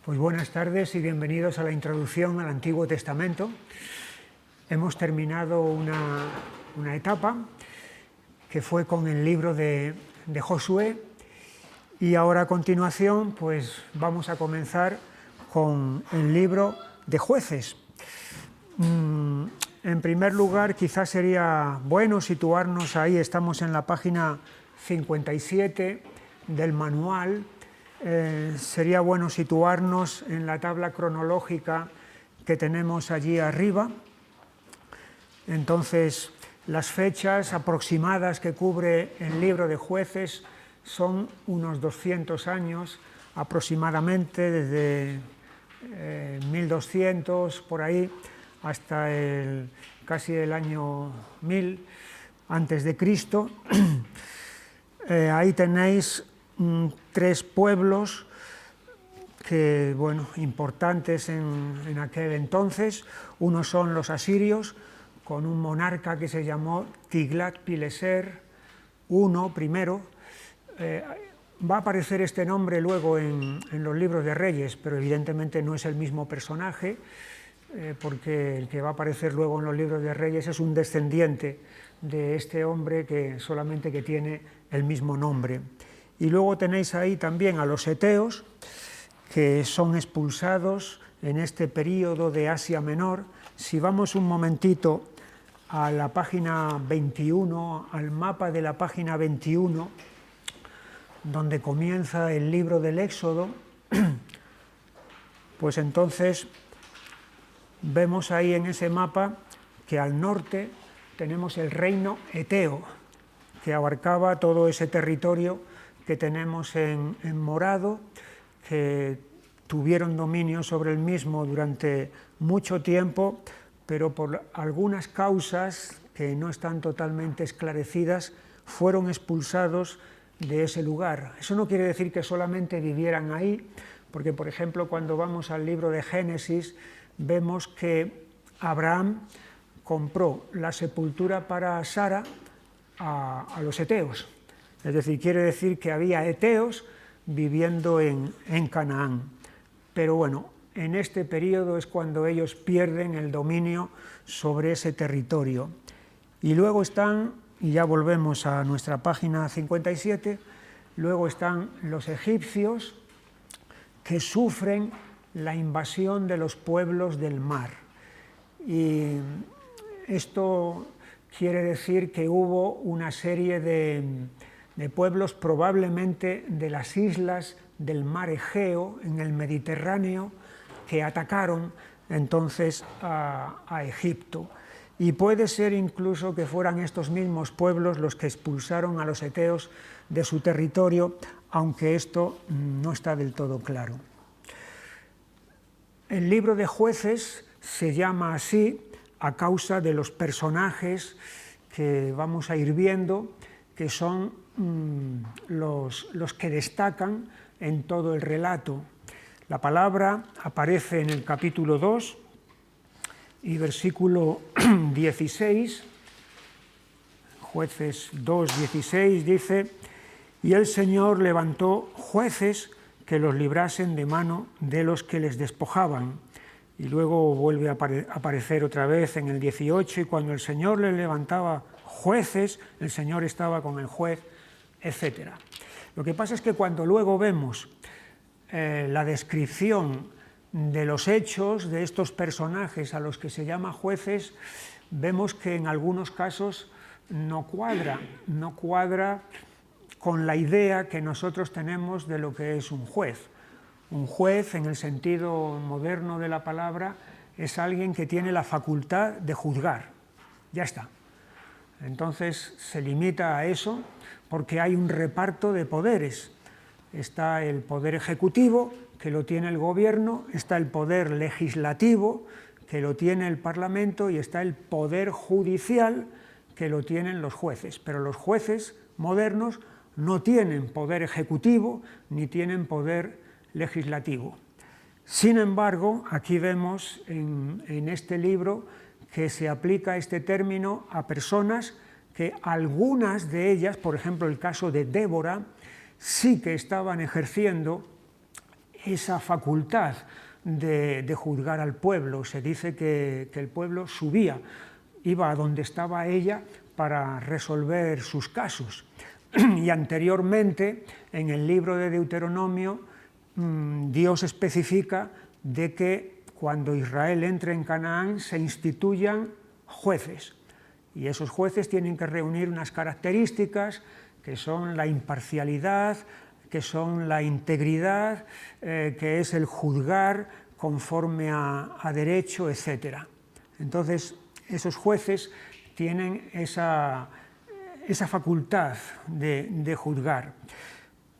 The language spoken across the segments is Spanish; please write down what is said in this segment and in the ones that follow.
Pues buenas tardes y bienvenidos a la introducción al Antiguo Testamento. Hemos terminado una etapa que fue con el libro de Josué y ahora a continuación pues vamos a comenzar con el libro de Jueces. En primer lugar, quizás sería bueno situarnos ahí, estamos en la página 57 del manual. Sería bueno situarnos en la tabla cronológica que tenemos allí arriba. Entonces, las fechas aproximadas que cubre el libro de Jueces son unos 200 años aproximadamente, desde 1200 por ahí hasta casi el año 1000 antes de Cristo. Ahí tenéis tres pueblos que, importantes en aquel entonces. Uno son los asirios, con un monarca que se llamó Tiglat-Pileser I primero. Va a aparecer este nombre luego en los libros de Reyes, pero evidentemente no es el mismo personaje, porque el que va a aparecer luego en los libros de Reyes es un descendiente de este hombre que solamente que tiene el mismo nombre. Y luego tenéis ahí también a los eteos, que son expulsados en este período de Asia Menor. Si vamos un momentito a la página 21, al mapa de la página 21, donde comienza el libro del Éxodo, pues entonces vemos ahí en ese mapa que al norte tenemos el reino eteo, que abarcaba todo ese territorio que tenemos en morado, que tuvieron dominio sobre el mismo durante mucho tiempo, pero por algunas causas que no están totalmente esclarecidas, fueron expulsados de ese lugar. Eso no quiere decir que solamente vivieran ahí, porque por ejemplo cuando vamos al libro de Génesis, vemos que Abraham compró la sepultura para Sara a los eteos. Es decir, quiere decir que había eteos viviendo en Canaán. Pero bueno, en este periodo es cuando ellos pierden el dominio sobre ese territorio. Y luego están, y ya volvemos a nuestra página 57, luego están los egipcios, que sufren la invasión de los pueblos del mar. Y esto quiere decir que hubo una serie de pueblos, probablemente de las islas del mar Egeo, en el Mediterráneo, que atacaron entonces a Egipto. Y puede ser incluso que fueran estos mismos pueblos los que expulsaron a los eteos de su territorio, aunque esto no está del todo claro. El libro de Jueces se llama así a causa de los personajes que vamos a ir viendo, que son los que destacan en todo el relato. La palabra aparece en el capítulo 2 y versículo 16, Jueces 2, 16, dice: «Y el Señor levantó jueces que los librasen de mano de los que les despojaban». Y luego vuelve a aparecer otra vez en el 18, y cuando el Señor le levantaba jueces, el Señor estaba con el juez, etc. Lo que pasa es que cuando luego vemos la descripción de los hechos de estos personajes a los que se llama jueces, vemos que en algunos casos no cuadra con la idea que nosotros tenemos de lo que es un juez. Un juez, en el sentido moderno de la palabra, es alguien que tiene la facultad de juzgar. Ya está. Entonces se limita a eso porque hay un reparto de poderes. Está el poder ejecutivo, que lo tiene el gobierno, está el poder legislativo, que lo tiene el Parlamento, y está el poder judicial, que lo tienen los jueces. Pero los jueces modernos no tienen poder ejecutivo ni tienen poder legislativo. Sin embargo, aquí vemos en este libro que se aplica este término a personas que algunas de ellas, por ejemplo el caso de Débora, sí que estaban ejerciendo esa facultad de juzgar al pueblo. Se dice que el pueblo subía, iba a donde estaba ella para resolver sus casos. Y anteriormente, en el libro de Deuteronomio, Dios especifica de que cuando Israel entre en Canaán se instituyan jueces. Y esos jueces tienen que reunir unas características que son la imparcialidad, que son la integridad, que es el juzgar conforme a derecho, etc. Entonces, esos jueces tienen esa facultad de juzgar.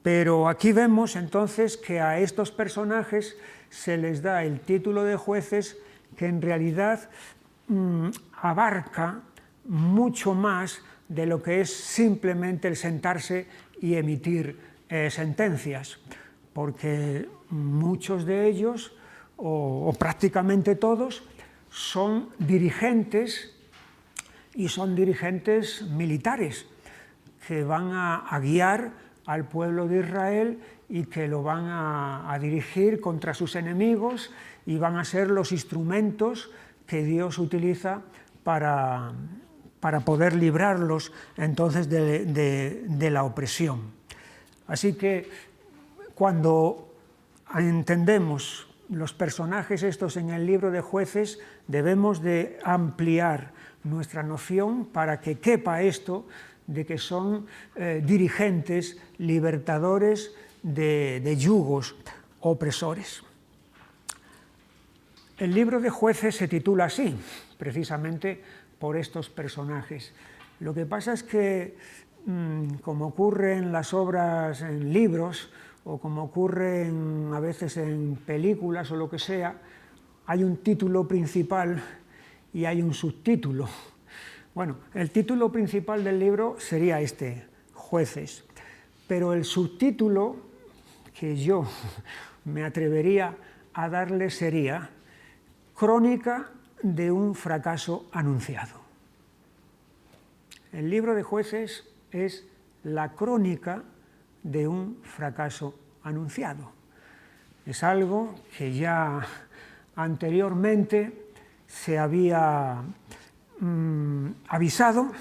Pero aquí vemos entonces que a estos personajes se les da el título de jueces que en realidad abarca mucho más de lo que es simplemente el sentarse y emitir sentencias, porque muchos de ellos, o prácticamente todos, son dirigentes, y son dirigentes militares que van a guiar al pueblo de Israel y que lo van a dirigir contra sus enemigos y van a ser los instrumentos que Dios utiliza para poder librarlos entonces de la opresión. Así que cuando entendemos los personajes estos en el libro de Jueces, debemos de ampliar nuestra noción para que quepa esto de que son dirigentes, libertadores de yugos opresores. El libro de Jueces se titula así, precisamente por estos personajes. Lo que pasa es que, como ocurre en las obras, en libros, o como ocurre a veces en películas o lo que sea, hay un título principal y hay un subtítulo. Bueno, el título principal del libro sería este, Jueces, pero el subtítulo que yo me atrevería a darle sería Crónica de un fracaso anunciado. El libro de Jueces es la crónica de un fracaso anunciado. Es algo que ya anteriormente se había avisado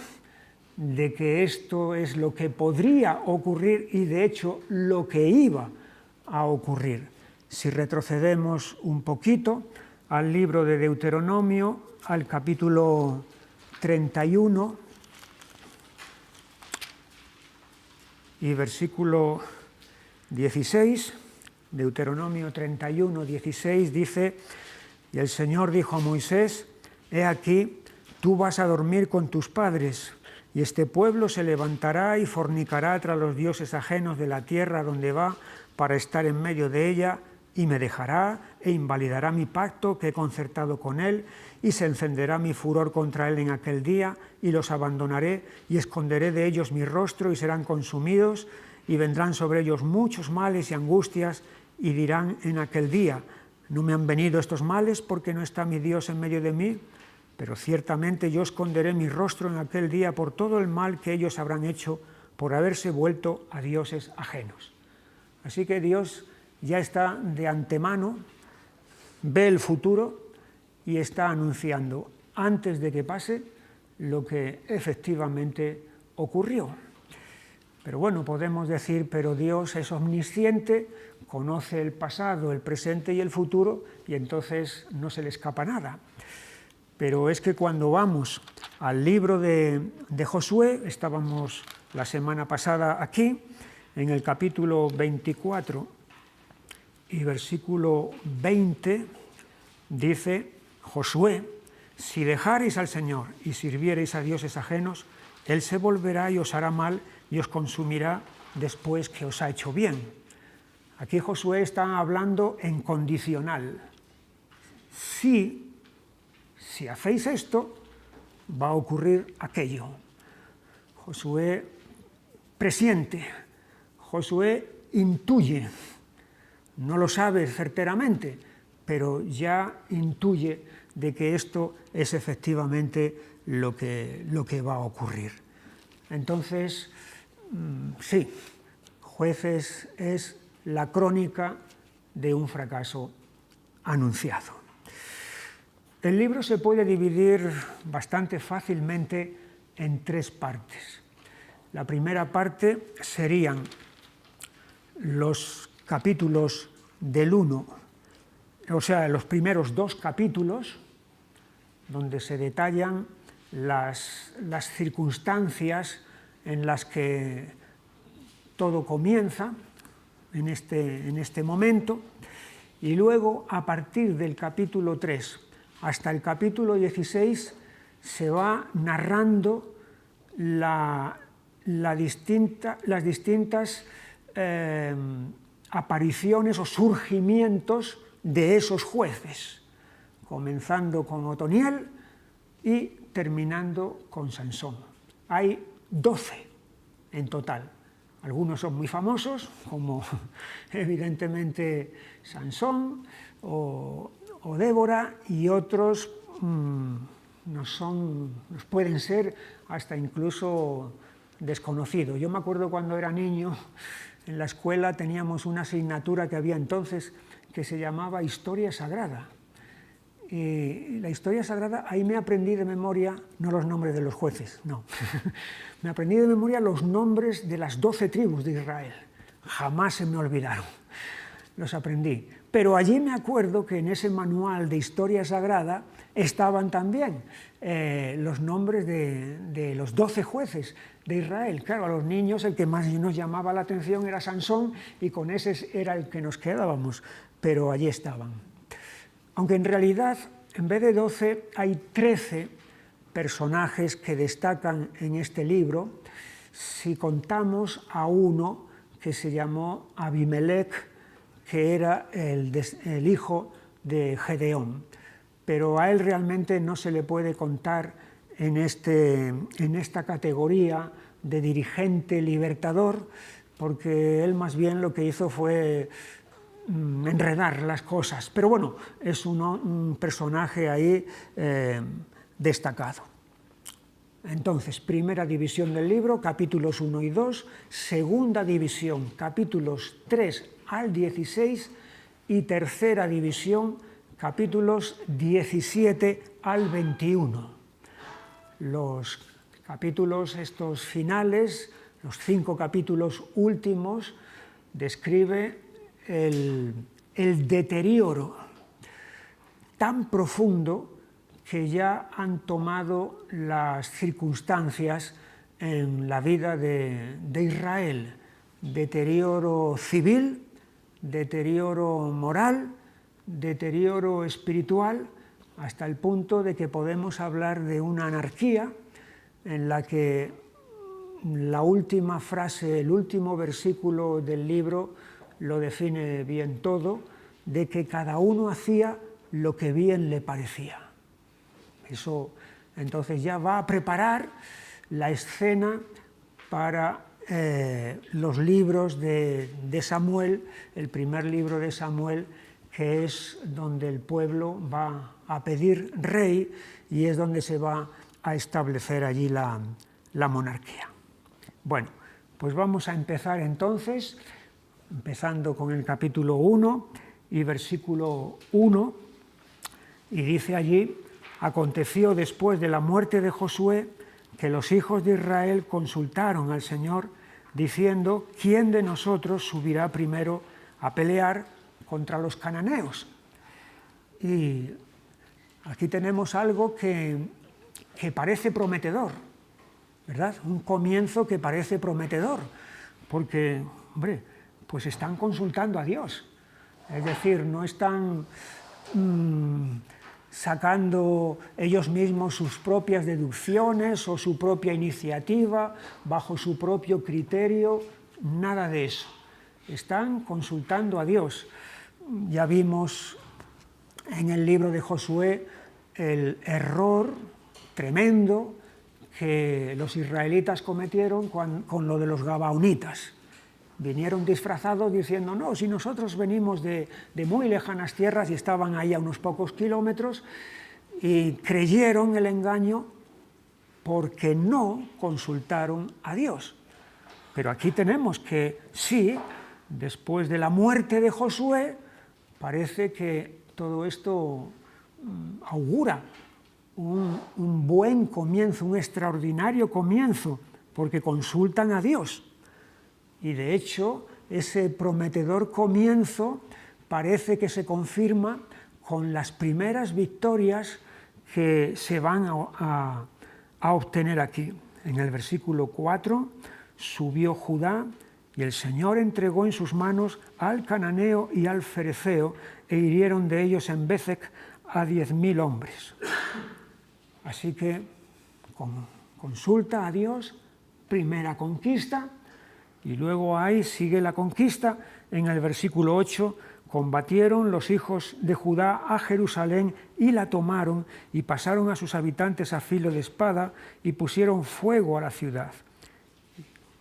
de que esto es lo que podría ocurrir y de hecho lo que iba a ocurrir. Si retrocedemos un poquito al libro de Deuteronomio, al capítulo 31 y versículo 16, Deuteronomio 31, 16 dice: y el Señor dijo a Moisés, he aquí, tú vas a dormir con tus padres, y este pueblo se levantará y fornicará tras los dioses ajenos de la tierra donde va para estar en medio de ella, y me dejará e invalidará mi pacto que he concertado con él, y se encenderá mi furor contra él en aquel día, y los abandonaré, y esconderé de ellos mi rostro, y serán consumidos, y vendrán sobre ellos muchos males y angustias, y dirán en aquel día, no me han venido estos males porque no está mi Dios en medio de mí, pero ciertamente yo esconderé mi rostro en aquel día por todo el mal que ellos habrán hecho por haberse vuelto a dioses ajenos. Así que Dios ya está de antemano, ve el futuro y está anunciando antes de que pase lo que efectivamente ocurrió. Pero bueno, podemos decir, pero Dios es omnisciente, conoce el pasado, el presente y el futuro, y entonces no se le escapa nada. Pero es que cuando vamos al libro de Josué, estábamos la semana pasada aquí, en el capítulo 24 y versículo 20, dice Josué, si dejareis al Señor y sirviereis a dioses ajenos, Él se volverá y os hará mal y os consumirá después que os ha hecho bien. Aquí Josué está hablando en condicional. Si hacéis esto, va a ocurrir aquello. Josué presiente, Josué intuye, no lo sabe certeramente, pero ya intuye de que esto es efectivamente lo que va a ocurrir. Entonces, sí, Jueces es la crónica de un fracaso anunciado. El libro se puede dividir bastante fácilmente en tres partes. La primera parte serían los capítulos del 1, o sea, los primeros 2 capítulos, donde se detallan las circunstancias en las que todo comienza en este momento, y luego a partir del capítulo 3 hasta el capítulo 16 se va narrando las distintas apariciones o surgimientos de esos jueces, comenzando con Otoniel y terminando con Sansón. Hay 12 en total. Algunos son muy famosos, como evidentemente Sansón o Débora, y otros nos pueden ser hasta incluso desconocidos. Yo me acuerdo cuando era niño, en la escuela teníamos una asignatura que había entonces que se llamaba Historia Sagrada. Y la Historia Sagrada, ahí me aprendí de memoria, no los nombres de los jueces, no, me aprendí de memoria los nombres de las 12 tribus de Israel. Jamás se me olvidaron, los aprendí. Pero allí me acuerdo que en ese manual de Historia Sagrada estaban también los nombres de los 12 jueces de Israel. Claro, a los niños el que más nos llamaba la atención era Sansón, y con ese era el que nos quedábamos, pero allí estaban. Aunque en realidad, en vez de 12, hay 13 personajes que destacan en este libro, si contamos a uno que se llamó Abimelech, que era el hijo de Gedeón. Pero a él realmente no se le puede contar en esta categoría de dirigente libertador, porque él más bien lo que hizo fue enredar las cosas. Pero bueno, es un personaje ahí destacado. Entonces, primera división del libro, capítulos 1 y 2, segunda división, capítulos 3 al 16, y tercera división, capítulos 17 al 21. Los capítulos estos finales, los 5 capítulos últimos, describe el deterioro tan profundo que ya han tomado las circunstancias en la vida de Israel. Deterioro civil, deterioro moral, deterioro espiritual, hasta el punto de que podemos hablar de una anarquía en la que la última frase, el último versículo del libro lo define bien todo, de que cada uno hacía lo que bien le parecía. Eso entonces ya va a preparar la escena para los libros de Samuel, el primer libro de Samuel, que es donde el pueblo va a pedir rey y es donde se va a establecer allí la monarquía. Bueno, pues vamos a empezar entonces, empezando con el capítulo 1 y versículo 1, y dice allí: aconteció después de la muerte de Josué que los hijos de Israel consultaron al Señor diciendo: ¿quién de nosotros subirá primero a pelear contra los cananeos? Y aquí tenemos algo que parece prometedor, ¿verdad? Un comienzo que parece prometedor, porque, hombre, pues están consultando a Dios. Es decir, no están sacando ellos mismos sus propias deducciones o su propia iniciativa, bajo su propio criterio, nada de eso. Están consultando a Dios. Ya vimos en el libro de Josué el error tremendo que los israelitas cometieron con lo de los gabaonitas. Vinieron disfrazados diciendo: no, si nosotros venimos de muy lejanas tierras, y estaban ahí a unos pocos kilómetros, y creyeron el engaño porque no consultaron a Dios. Pero aquí tenemos que sí, después de la muerte de Josué, parece que todo esto augura un buen comienzo, un extraordinario comienzo, porque consultan a Dios. Y de hecho, ese prometedor comienzo parece que se confirma con las primeras victorias que se van a obtener aquí. En el versículo 4, subió Judá y el Señor entregó en sus manos al cananeo y al fereceo e hirieron de ellos en Bezec a 10.000 hombres. Así que consulta a Dios, primera conquista, y luego ahí sigue la conquista. En el versículo 8, combatieron los hijos de Judá a Jerusalén y la tomaron, y pasaron a sus habitantes a filo de espada y pusieron fuego a la ciudad.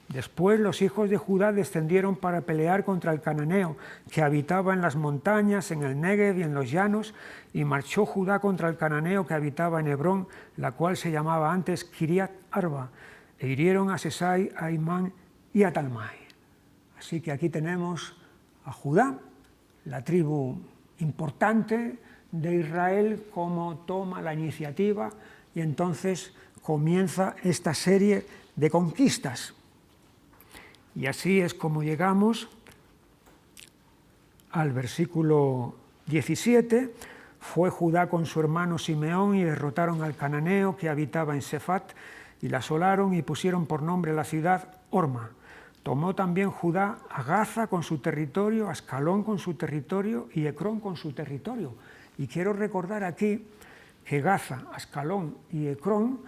Después los hijos de Judá descendieron para pelear contra el cananeo, que habitaba en las montañas, en el Negev y en los llanos, y marchó Judá contra el cananeo que habitaba en Hebrón, la cual se llamaba antes Kiriat Arba, e hirieron a Sesai, a Imán y a Talmai. Así que aquí tenemos a Judá, la tribu importante de Israel, cómo toma la iniciativa, y entonces comienza esta serie de conquistas. Y así es como llegamos al versículo 17. Fue Judá con su hermano Simeón y derrotaron al cananeo que habitaba en Sefat y la asolaron y pusieron por nombre a la ciudad Horma. Tomó también Judá a Gaza con su territorio, a Ascalón con su territorio y Ecrón con su territorio. Y quiero recordar aquí que Gaza, Ascalón y Ecrón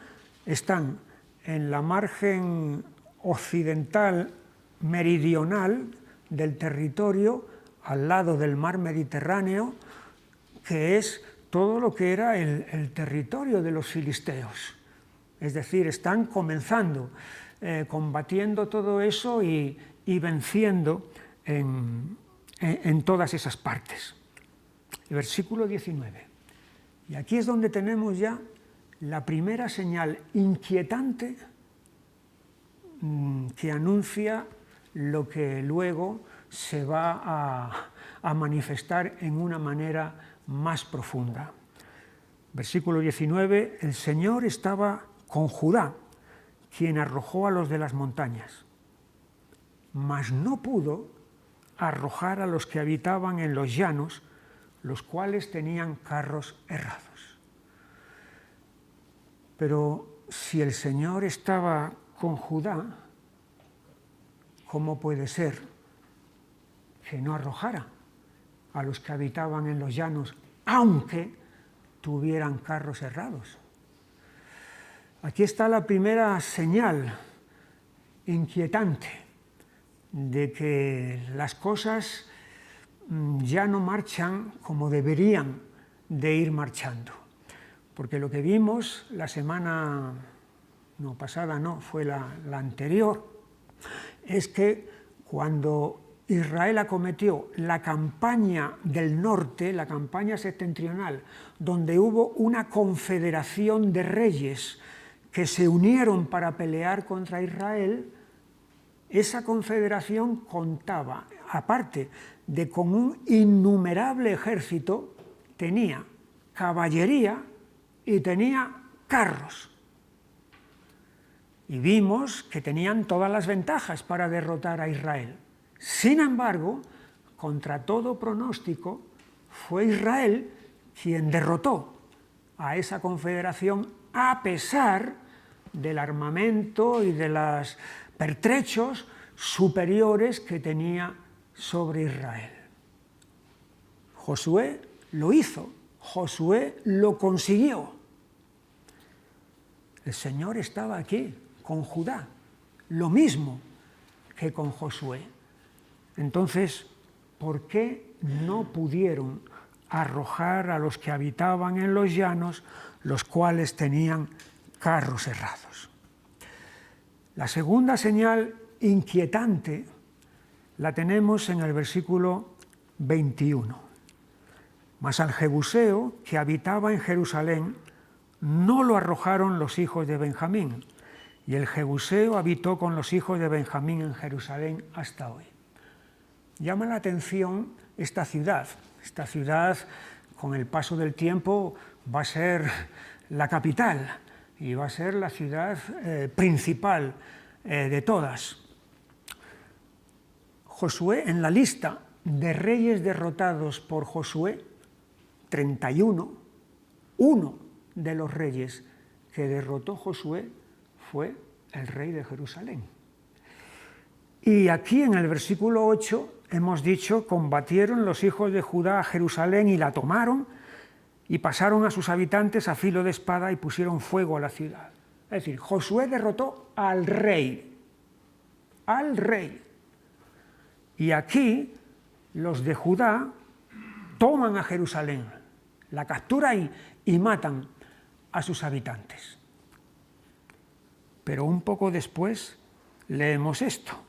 están en la margen occidental meridional del territorio, al lado del mar Mediterráneo, que es todo lo que era el territorio de los filisteos. Es decir, están comenzando, combatiendo todo eso y venciendo en todas esas partes. El versículo 19. Y aquí es donde tenemos ya la primera señal inquietante que anuncia lo que luego se va a manifestar en una manera más profunda. Versículo 19, el Señor estaba con Judá, quien arrojó a los de las montañas, mas no pudo arrojar a los que habitaban en los llanos, los cuales tenían carros errados. Pero si el Señor estaba con Judá, ¿cómo puede ser que no arrojara a los que habitaban en los llanos, aunque tuvieran carros errados? Aquí está la primera señal inquietante de que las cosas ya no marchan como deberían de ir marchando. Porque lo que vimos la semana, no pasada, no, fue la anterior, es que cuando Israel acometió la campaña del norte, la campaña septentrional, donde hubo una confederación de reyes que se unieron para pelear contra Israel, esa confederación contaba, aparte de con un innumerable ejército, tenía caballería y tenía carros. Y vimos que tenían todas las ventajas para derrotar a Israel. Sin embargo, contra todo pronóstico, fue Israel quien derrotó a esa confederación a pesar del armamento y de los pertrechos superiores que tenía sobre Israel. Josué lo hizo, Josué lo consiguió. El Señor estaba aquí con Judá, lo mismo que con Josué. Entonces, ¿por qué no pudieron arrojar a los que habitaban en los llanos, los cuales tenían carros errados? La segunda señal inquietante la tenemos en el versículo 21. Mas al jebuseo que habitaba en Jerusalén no lo arrojaron los hijos de Benjamín, y el jebuseo habitó con los hijos de Benjamín en Jerusalén hasta hoy. Llama la atención esta ciudad. Esta ciudad, con el paso del tiempo, va a ser la capital y va a ser la ciudad principal de todas. Josué, en la lista de reyes derrotados por Josué, 31, uno de los reyes que derrotó Josué fue el rey de Jerusalén. Y aquí en el versículo 8 hemos dicho: combatieron los hijos de Judá a Jerusalén y la tomaron, y pasaron a sus habitantes a filo de espada y pusieron fuego a la ciudad. Es decir, Josué derrotó al rey. Al rey. Y aquí los de Judá toman a Jerusalén, la capturan y matan a sus habitantes. Pero un poco después leemos esto,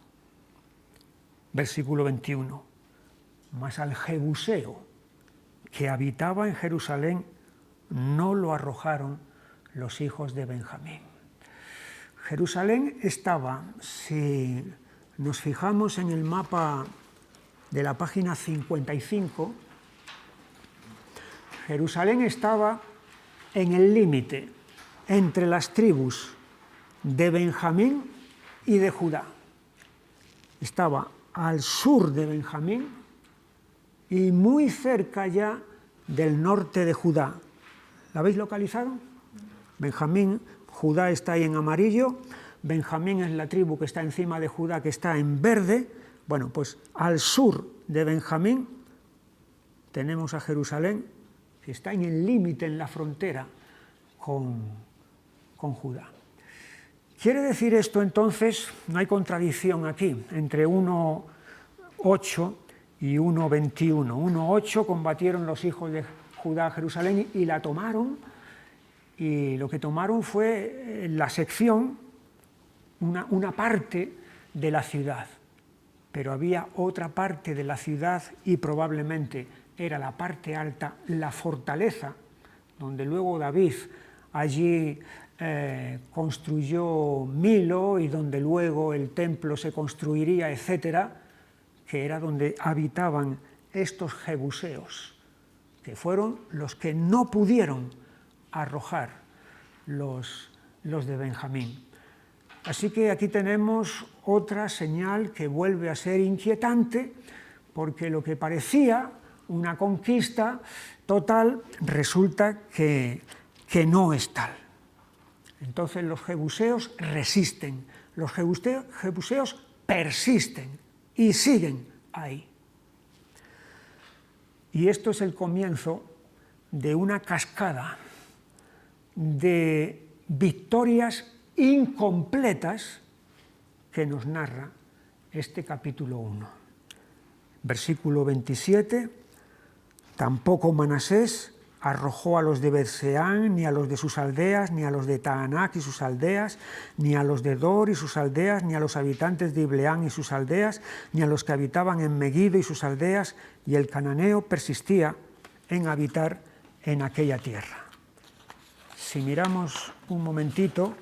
versículo 21. Mas al jebuseo que habitaba en Jerusalén no lo arrojaron los hijos de Benjamín. Jerusalén estaba, si nos fijamos en el mapa de la página 55, Jerusalén estaba en el límite entre las tribus de Benjamín y de Judá. Estaba al sur de Benjamín y muy cerca ya del norte de Judá. ¿La habéis localizado? Benjamín, Judá está ahí en amarillo. Benjamín es la tribu que está encima de Judá, que está en verde. Bueno, pues al sur de Benjamín tenemos a Jerusalén, que está en el límite, en la frontera con Judá. ¿Quiere decir esto entonces, no hay contradicción aquí, entre 1:8 y 1:21? 1:8 combatieron los hijos de Judá a Jerusalén y la tomaron, y lo que tomaron fue la sección, una parte de la ciudad, pero había otra parte de la ciudad y probablemente era la parte alta, la fortaleza, donde luego David allí construyó Milo y donde luego el templo se construiría, etcétera, que era donde habitaban estos jebuseos, que fueron los que no pudieron arrojar los de Benjamín. Así que aquí tenemos otra señal que vuelve a ser inquietante, porque lo que parecía una conquista total resulta que no es tal. Entonces los jebuseos resisten, los jebuseos persisten y siguen ahí. Y esto es el comienzo de una cascada de victorias incompletas que nos narra este capítulo 1. Versículo 27, tampoco Manasés arrojó a los de Betseán, ni a los de sus aldeas, ni a los de Taanac y sus aldeas, ni a los de Dor y sus aldeas, ni a los habitantes de Ibleán y sus aldeas, ni a los que habitaban en Megiddo y sus aldeas, y el cananeo persistía en habitar en aquella tierra. Si miramos un momentito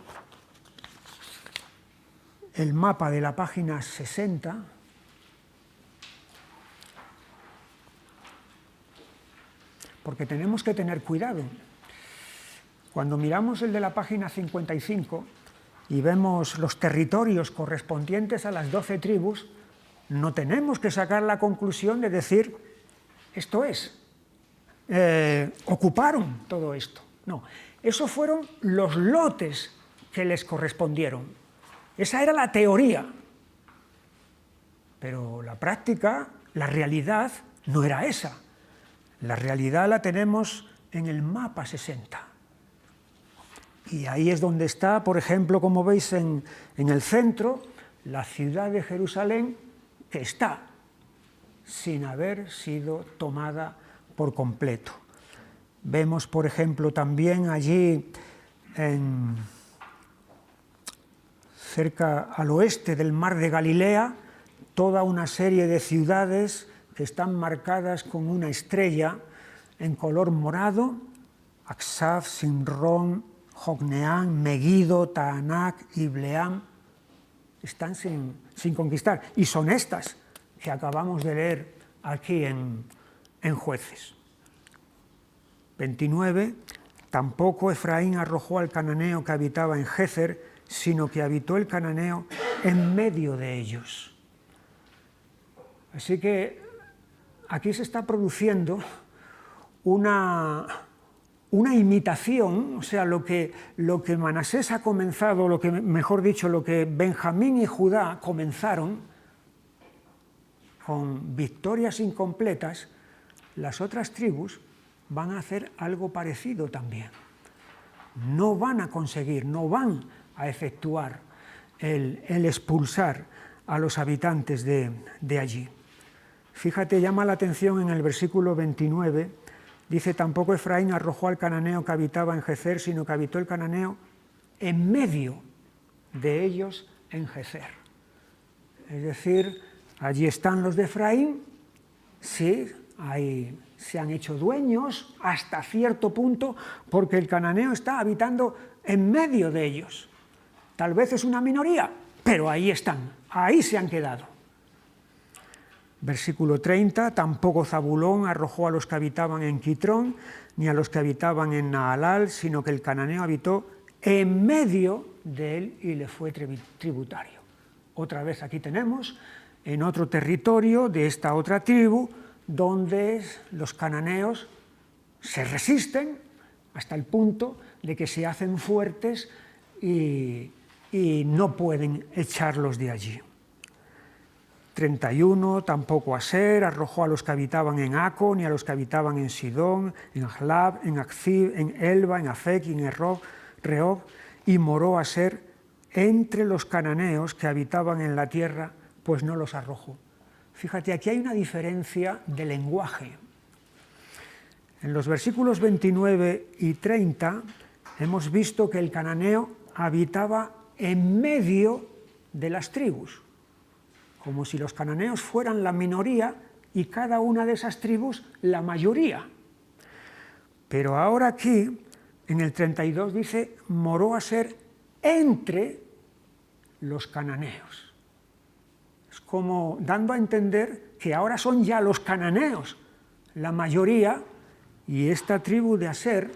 el mapa de la página 60, porque tenemos que tener cuidado. Cuando miramos el de la página 55 y vemos los territorios correspondientes a las 12 tribus, no tenemos que sacar la conclusión de decir, esto es, ocuparon todo esto. No, esos fueron los lotes que les correspondieron. Esa era la teoría. Pero la práctica, la realidad, no era esa. La realidad la tenemos en el mapa 60. Y ahí es donde está, por ejemplo, como veis en el centro, la ciudad de Jerusalén, que está sin haber sido tomada por completo. Vemos, por ejemplo, también allí, cerca al oeste del mar de Galilea, toda una serie de ciudades que están marcadas con una estrella en color morado: Aksaf, Simrón, Jocneán, Megiddo, Taanac, Ibleam, están sin conquistar. Y son estas que acabamos de leer aquí en en jueces. 29. Tampoco Efraín arrojó al cananeo que habitaba en Gézer, sino que habitó el cananeo en medio de ellos. Así que aquí se está produciendo una imitación, o sea, lo que Manasés ha comenzado, mejor dicho, lo que Benjamín y Judá comenzaron con victorias incompletas, las otras tribus van a hacer algo parecido también. No van a conseguir, no van a efectuar el expulsar a los habitantes de allí. Fíjate, llama la atención en el versículo 29, dice, tampoco Efraín arrojó al cananeo que habitaba en Gézer, sino que habitó el cananeo en medio de ellos en Gézer. Es decir, allí están los de Efraín, sí, ahí se han hecho dueños hasta cierto punto, porque el cananeo está habitando en medio de ellos. Tal vez es una minoría, pero ahí están, ahí se han quedado. Versículo 30, tampoco Zabulón arrojó a los que habitaban en Quitrón, ni a los que habitaban en Naalal, sino que el cananeo habitó en medio de él y le fue tributario. Otra vez aquí tenemos, en otro territorio de esta otra tribu, donde los cananeos se resisten hasta el punto de que se hacen fuertes y no pueden echarlos de allí. 31, tampoco Aser arrojó a los que habitaban en Aco, ni a los que habitaban en Sidón, en Ahlab, en Akzib, en Elba, en Afec y en Rehob, y moró Aser entre los cananeos que habitaban en la tierra, pues no los arrojó. Fíjate, aquí hay una diferencia de lenguaje. En los versículos 29 y 30 hemos visto que el cananeo habitaba en medio de las tribus, como si los cananeos fueran la minoría y cada una de esas tribus la mayoría. Pero ahora aquí, en el 32 dice, moró Aser entre los cananeos. Es como dando a entender que ahora son ya los cananeos la mayoría y esta tribu de Aser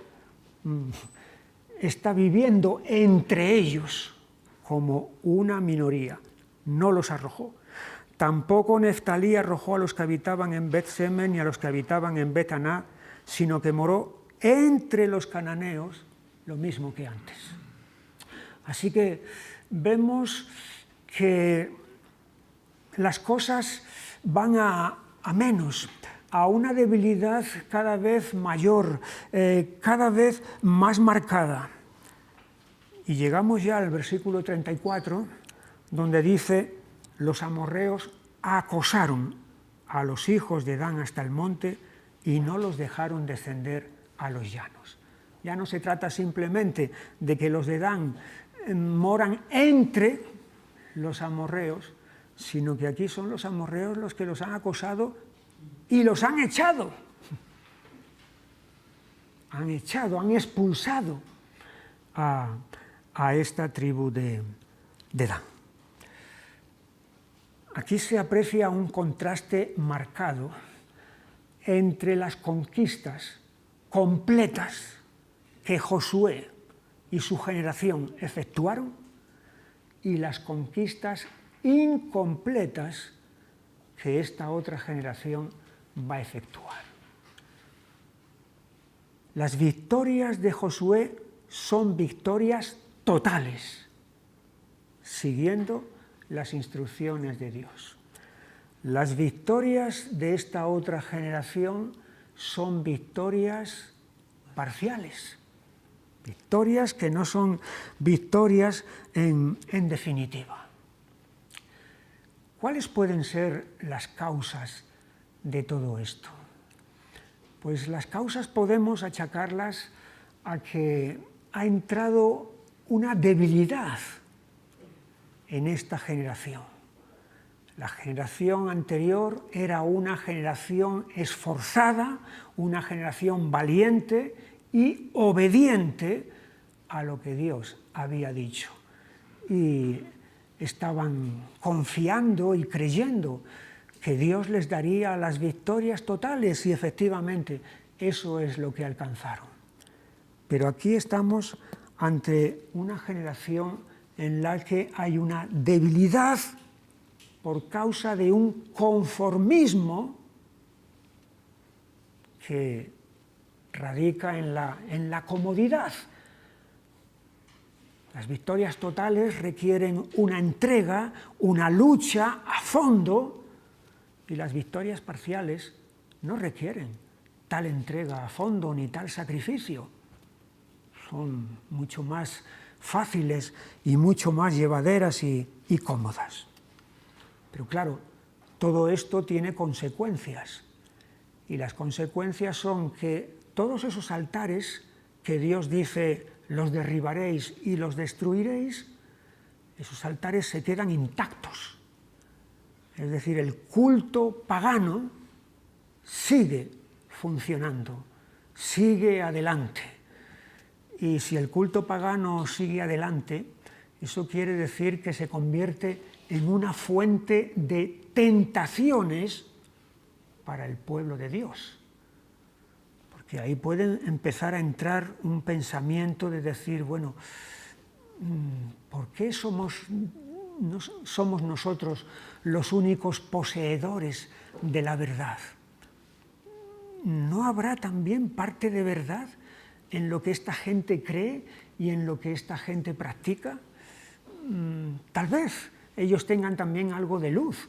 está viviendo entre ellos como una minoría. No los arrojó. Tampoco Neftalí arrojó a los que habitaban en Bet-Semen ni a los que habitaban en Bet-Aná, sino que moró entre los cananeos, lo mismo que antes. Así que vemos que las cosas van a menos, a una debilidad cada vez mayor, cada vez más marcada. Y llegamos ya al versículo 34, donde dice, los amorreos acosaron a los hijos de Dan hasta el monte y no los dejaron descender a los llanos. Ya no se trata simplemente de que los de Dan moran entre los amorreos, sino que aquí son los amorreos los que los han acosado y los han echado. Han expulsado a esta tribu de Dan. Aquí se aprecia un contraste marcado entre las conquistas completas que Josué y su generación efectuaron y las conquistas incompletas que esta otra generación va a efectuar. Las victorias de Josué son victorias totales, siguiendo las instrucciones de Dios. Las victorias de esta otra generación son victorias parciales, victorias que no son victorias en definitiva. ¿Cuáles pueden ser las causas de todo esto? Pues las causas podemos achacarlas a que ha entrado una debilidad en esta generación. La generación anterior era una generación esforzada, una generación valiente y obediente a lo que Dios había dicho. Y estaban confiando y creyendo que Dios les daría las victorias totales, y efectivamente eso es lo que alcanzaron. Pero aquí estamos ante una generación en la que hay una debilidad por causa de un conformismo que radica en la comodidad. Las victorias totales requieren una entrega, una lucha a fondo, y las victorias parciales no requieren tal entrega a fondo ni tal sacrificio. Son mucho más fáciles y mucho más llevaderas y cómodas. Pero claro, todo esto tiene consecuencias, y las consecuencias son que todos esos altares que Dios dice los derribaréis y los destruiréis, esos altares se quedan intactos. Es decir, el culto pagano sigue funcionando, sigue adelante. Y si el culto pagano sigue adelante, eso quiere decir que se convierte en una fuente de tentaciones para el pueblo de Dios. Porque ahí puede empezar a entrar un pensamiento de decir, bueno, ¿por qué somos nosotros los únicos poseedores de la verdad? ¿No habrá también parte de verdad en lo que esta gente cree y en lo que esta gente practica? Tal vez ellos tengan también algo de luz,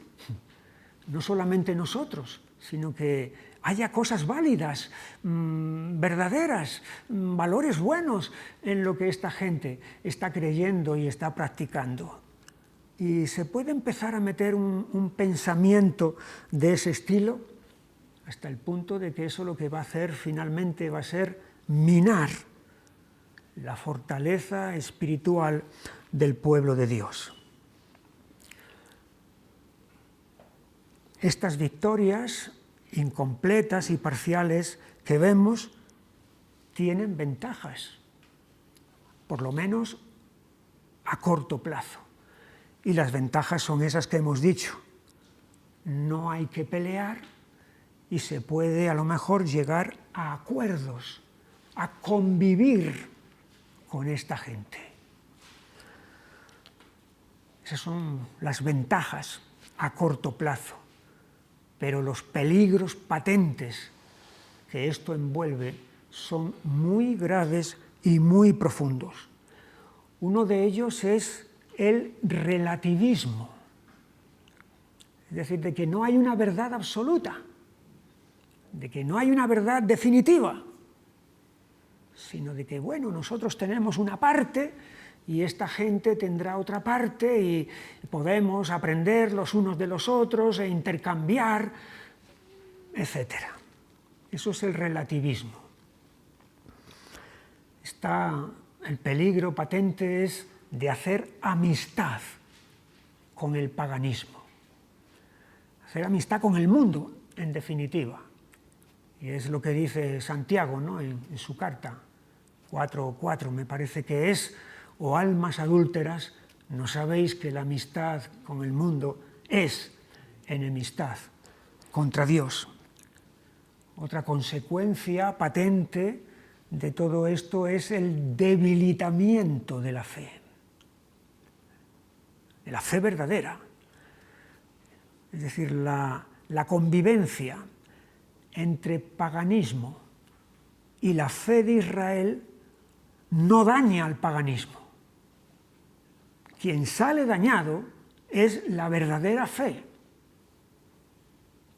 no solamente nosotros, sino que haya cosas válidas, verdaderas, valores buenos en lo que esta gente está creyendo y está practicando. Y se puede empezar a meter un pensamiento de ese estilo hasta el punto de que eso lo que va a hacer finalmente va a ser minar la fortaleza espiritual del pueblo de Dios. Estas victorias incompletas y parciales que vemos tienen ventajas, por lo menos a corto plazo. Y las ventajas son esas que hemos dicho. No hay que pelear y se puede a lo mejor llegar a acuerdos, a convivir con esta gente. Esas son las ventajas a corto plazo. Pero los peligros patentes que esto envuelve son muy graves y muy profundos. Uno de ellos es el relativismo, es decir, de que no hay una verdad absoluta, de que no hay una verdad definitiva, sino de que, bueno, nosotros tenemos una parte y esta gente tendrá otra parte y podemos aprender los unos de los otros e intercambiar, etc. Eso es el relativismo. El peligro patente es de hacer amistad con el paganismo, hacer amistad con el mundo, en definitiva. Y es lo que dice Santiago, ¿no?, en su carta 4:4, me parece que es: o almas adúlteras, ¿no sabéis que la amistad con el mundo es enemistad contra Dios? Otra consecuencia patente de todo esto es el debilitamiento de la fe verdadera. Es decir, la convivencia entre paganismo y la fe de Israel no daña al paganismo. Quien sale dañado es la verdadera fe. El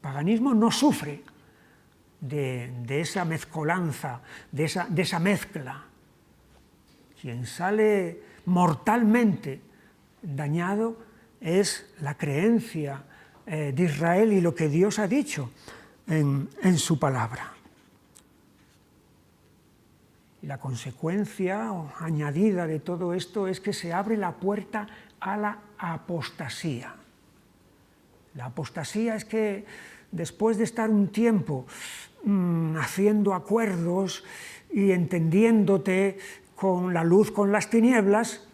paganismo no sufre de esa mezcolanza, de esa mezcla. Quien sale mortalmente dañado es la creencia de Israel y lo que Dios ha dicho en su palabra. Y la consecuencia añadida de todo esto es que se abre la puerta a la apostasía. La apostasía es que después de estar un tiempo haciendo acuerdos y entendiéndote con la luz con las tinieblas,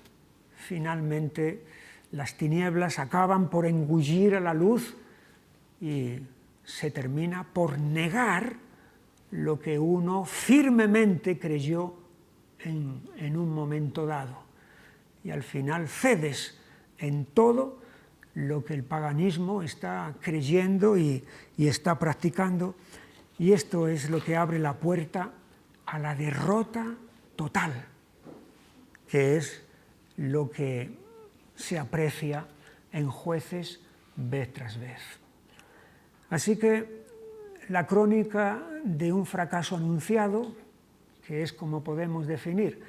finalmente las tinieblas acaban por engullir a la luz y se termina por negar lo que uno firmemente creyó en un momento dado. Y al final cedes en todo lo que el paganismo está creyendo y está practicando, y esto es lo que abre la puerta a la derrota total, que es lo que se aprecia en Jueces vez tras vez. Así que la crónica de un fracaso anunciado, que es como podemos definir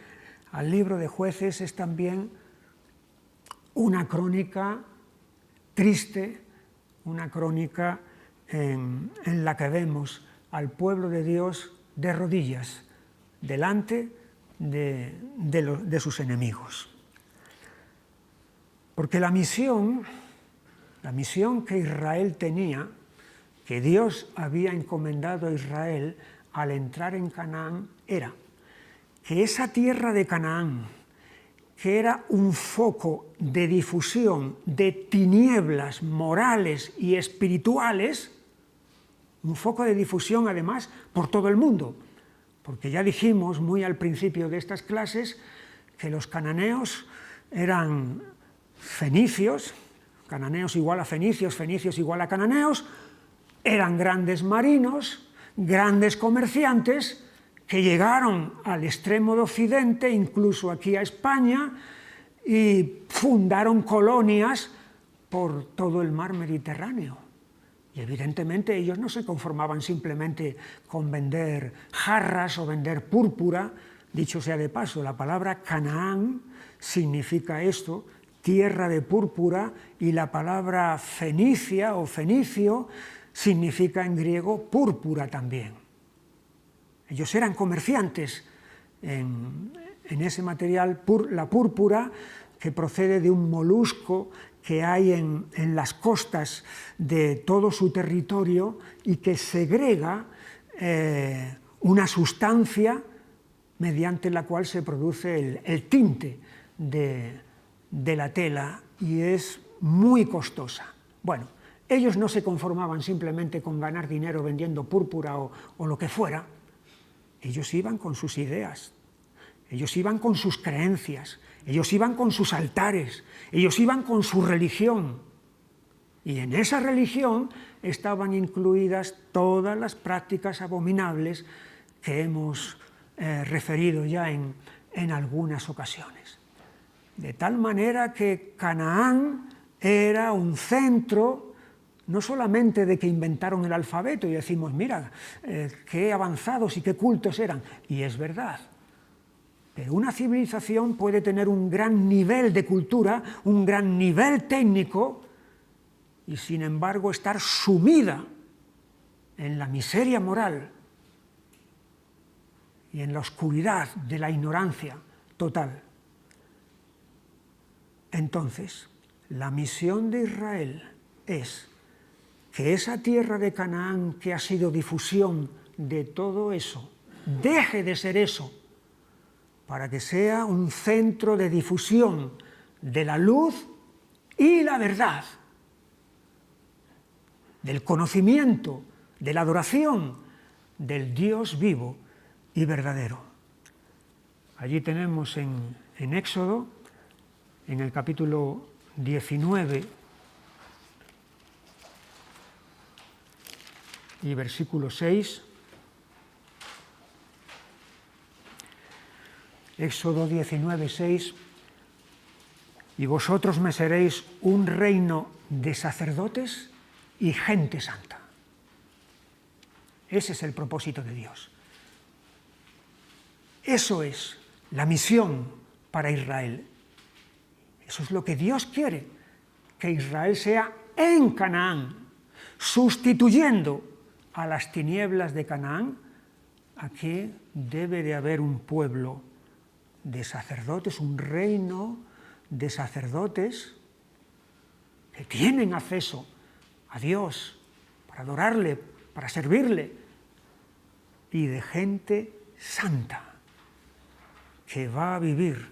al libro de Jueces, es también una crónica triste, una crónica en la que vemos al pueblo de Dios de rodillas delante de sus enemigos. Porque la misión que Israel tenía, que Dios había encomendado a Israel al entrar en Canaán, era que esa tierra de Canaán, que era un foco de difusión de tinieblas morales y espirituales, un foco de difusión además por todo el mundo, porque ya dijimos muy al principio de estas clases que los cananeos eran fenicios, cananeos igual a fenicios, fenicios igual a cananeos, eran grandes marinos, grandes comerciantes, que llegaron al extremo de Occidente, incluso aquí a España, y fundaron colonias por todo el mar Mediterráneo. Y evidentemente ellos no se conformaban simplemente con vender jarras o vender púrpura. Dicho sea de paso, la palabra Canaán significa esto, tierra de púrpura, y la palabra fenicia o fenicio significa en griego púrpura también. Ellos eran comerciantes en ese material, la púrpura, que procede de un molusco que hay en las costas de todo su territorio y que segrega una sustancia mediante la cual se produce el tinte de la tela, y es muy costosa. Bueno, ellos no se conformaban simplemente con ganar dinero vendiendo púrpura o lo que fuera. Ellos iban con sus ideas, ellos iban con sus creencias, ellos iban con sus altares, ellos iban con su religión. Y en esa religión estaban incluidas todas las prácticas abominables que hemos referido ya en algunas ocasiones. De tal manera que Canaán era un centro no solamente de que inventaron el alfabeto y decimos, mira, qué avanzados y qué cultos eran, y es verdad, pero una civilización puede tener un gran nivel de cultura, un gran nivel técnico, y sin embargo estar sumida en la miseria moral y en la oscuridad de la ignorancia total. Entonces, la misión de Israel es que esa tierra de Canaán, que ha sido difusión de todo eso, deje de ser eso, para que sea un centro de difusión de la luz y la verdad, del conocimiento, de la adoración del Dios vivo y verdadero. Allí tenemos en Éxodo, en el capítulo 19, y versículo 6, Éxodo 19, 6, y vosotros me seréis un reino de sacerdotes y gente santa. Ese es el propósito de Dios. Eso es la misión para Israel. Eso es lo que Dios quiere, que Israel sea en Canaán, sustituyendo a las tinieblas de Canaán. Aquí debe de haber un pueblo de sacerdotes, un reino de sacerdotes que tienen acceso a Dios para adorarle, para servirle, y de gente santa que va a vivir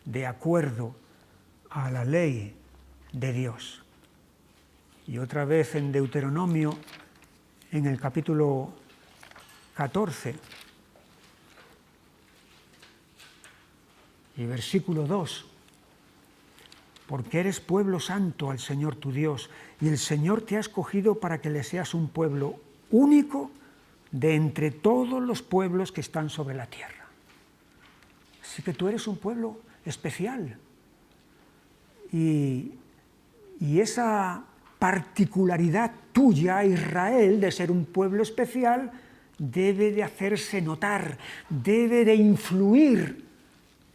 de acuerdo a la ley de Dios. y otra vez en Deuteronomio, en el capítulo 14 y versículo 2. Porque eres pueblo santo al Señor tu Dios, y el Señor te ha escogido para que le seas un pueblo único de entre todos los pueblos que están sobre la tierra. Así que tú eres un pueblo especial. Y esa particularidad tuya, Israel, de ser un pueblo especial, debe de hacerse notar, debe de influir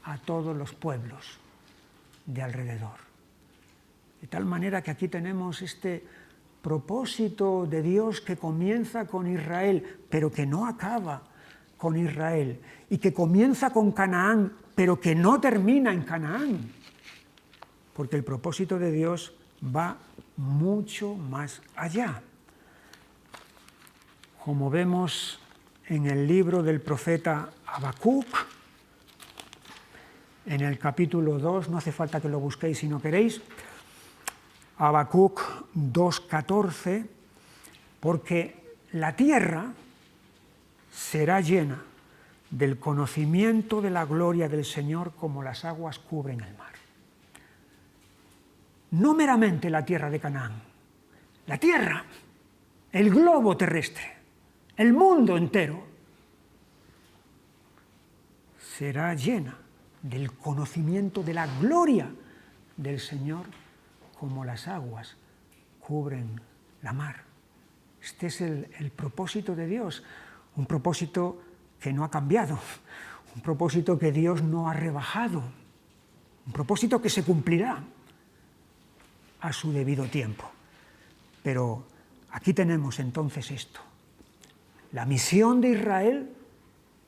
a todos los pueblos de alrededor. De tal manera que aquí tenemos este propósito de Dios que comienza con Israel, pero que no acaba con Israel, y que comienza con Canaán, pero que no termina en Canaán, porque el propósito de Dios va mucho más allá. Como vemos en el libro del profeta Habacuc, en el capítulo 2, no hace falta que lo busquéis si no queréis, Habacuc 2:14, porque la tierra será llena del conocimiento de la gloria del Señor como las aguas cubren el mar. No meramente la tierra de Canaán, la tierra, el globo terrestre, el mundo entero, será llena del conocimiento de la gloria del Señor como las aguas cubren la mar. Este es el propósito de Dios, un propósito que no ha cambiado, un propósito que Dios no ha rebajado, un propósito que se cumplirá a su debido tiempo. Pero aquí tenemos entonces esto. La misión de Israel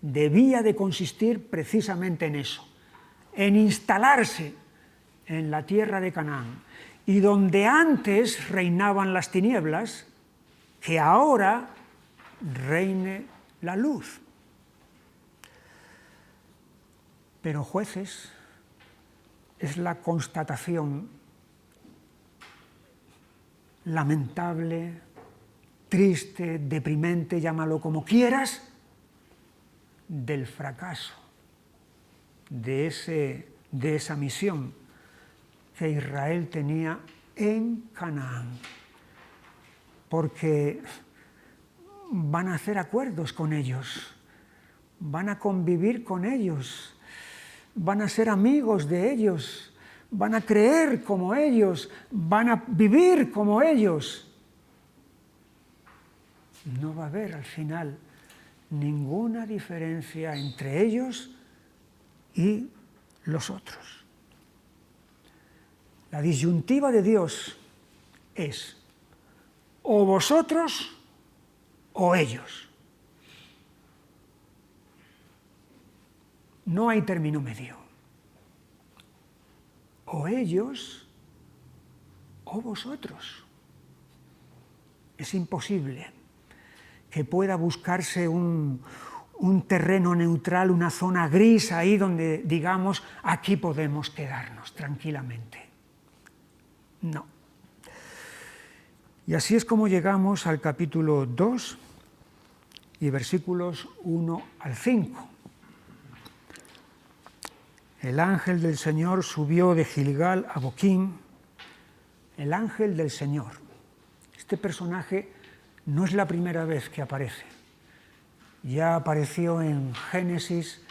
debía de consistir precisamente en eso, en instalarse en la tierra de Canaán, y donde antes reinaban las tinieblas, que ahora reine la luz. Pero Jueces es la constatación lamentable, triste, deprimente, llámalo como quieras, del fracaso de esa misión que Israel tenía en Canaán, porque van a hacer acuerdos con ellos, van a convivir con ellos, van a ser amigos de ellos, van a creer como ellos, van a vivir como ellos. No va a haber al final ninguna diferencia entre ellos y los otros. La disyuntiva de Dios es o vosotros o ellos. No hay término medio. O ellos o vosotros. Es imposible que pueda buscarse un terreno neutral, una zona gris ahí donde digamos aquí podemos quedarnos tranquilamente. No. Y así es como llegamos al capítulo 2 y versículos 1 al 5. El ángel del Señor subió de Gilgal a Boquín. El ángel del Señor. Este personaje no es la primera vez que aparece. Ya apareció en Génesis,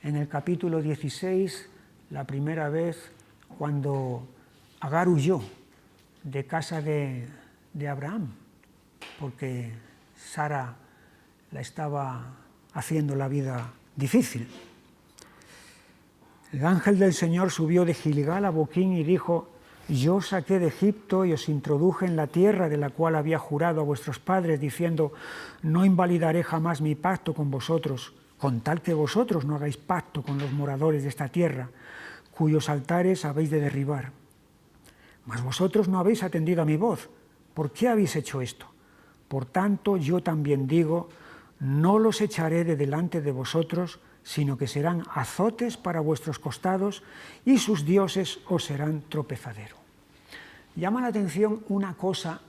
en el capítulo 16, la primera vez cuando Agar huyó de casa de Abraham, porque Sara la estaba haciendo la vida difícil. El ángel del Señor subió de Gilgal a Boquín y dijo: yo os saqué de Egipto y os introduje en la tierra de la cual había jurado a vuestros padres, diciendo: no invalidaré jamás mi pacto con vosotros, con tal que vosotros no hagáis pacto con los moradores de esta tierra, cuyos altares habéis de derribar. Mas vosotros no habéis atendido a mi voz. ¿Por qué habéis hecho esto? Por tanto, yo también digo: no los echaré de delante de vosotros, sino que serán azotes para vuestros costados, y sus dioses os serán tropezadero. Llama la atención una cosa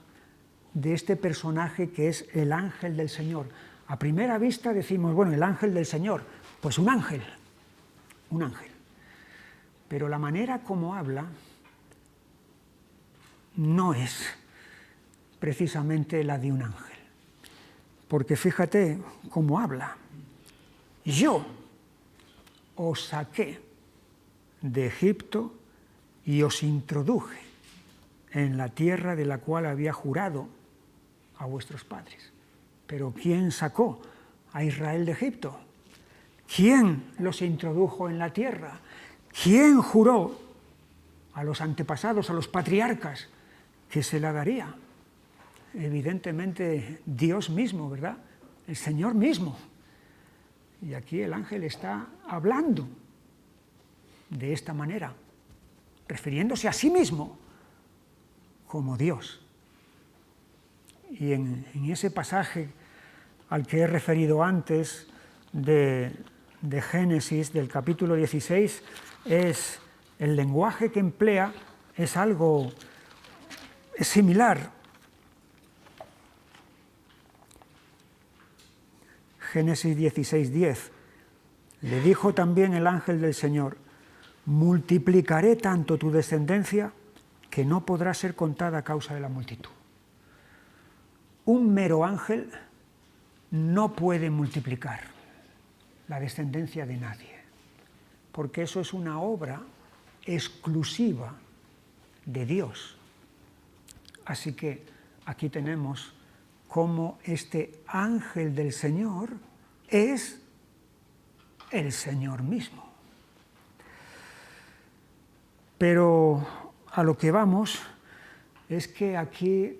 de este personaje que es el ángel del Señor. A primera vista decimos, bueno, el ángel del Señor, pues un ángel. Pero la manera como habla no es precisamente la de un ángel. Porque fíjate cómo habla. Yo os saqué de Egipto y os introduje en la tierra de la cual había jurado a vuestros padres. Pero ¿quién sacó a Israel de Egipto? ¿Quién los introdujo en la tierra? ¿Quién juró a los antepasados, a los patriarcas, que se la daría? Evidentemente Dios mismo, ¿verdad? El Señor mismo. Y aquí el ángel está hablando de esta manera, refiriéndose a sí mismo como Dios. Y en ese pasaje al que he referido antes de Génesis, del capítulo 16, es el lenguaje que emplea es similar. Génesis 16:10. Le dijo también el ángel del Señor: multiplicaré tanto tu descendencia que no podrá ser contada a causa de la multitud. Un mero ángel no puede multiplicar la descendencia de nadie, porque eso es una obra exclusiva de Dios. Así que aquí tenemos cómo este ángel del Señor es el Señor mismo. Pero a lo que vamos es que aquí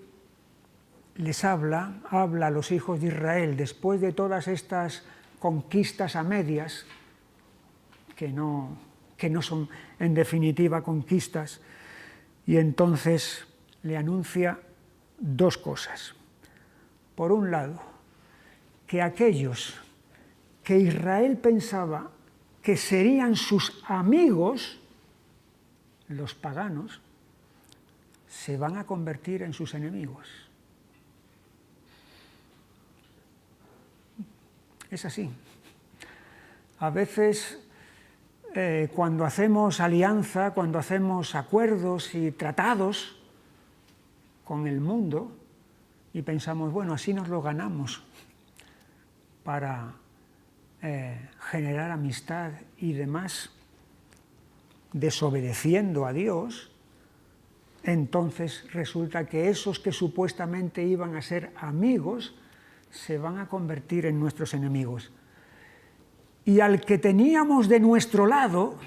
les habla a los hijos de Israel, después de todas estas conquistas a medias, que no son en definitiva conquistas, y entonces le anuncia dos cosas. Por un lado, que aquellos que Israel pensaba que serían sus amigos, los paganos, se van a convertir en sus enemigos. Es así. A veces, cuando hacemos alianza, cuando hacemos acuerdos y tratados con el mundo, y pensamos, bueno, así nos lo ganamos para generar amistad y demás, desobedeciendo a Dios, entonces resulta que esos que supuestamente iban a ser amigos se van a convertir en nuestros enemigos. Y al que teníamos de nuestro lado,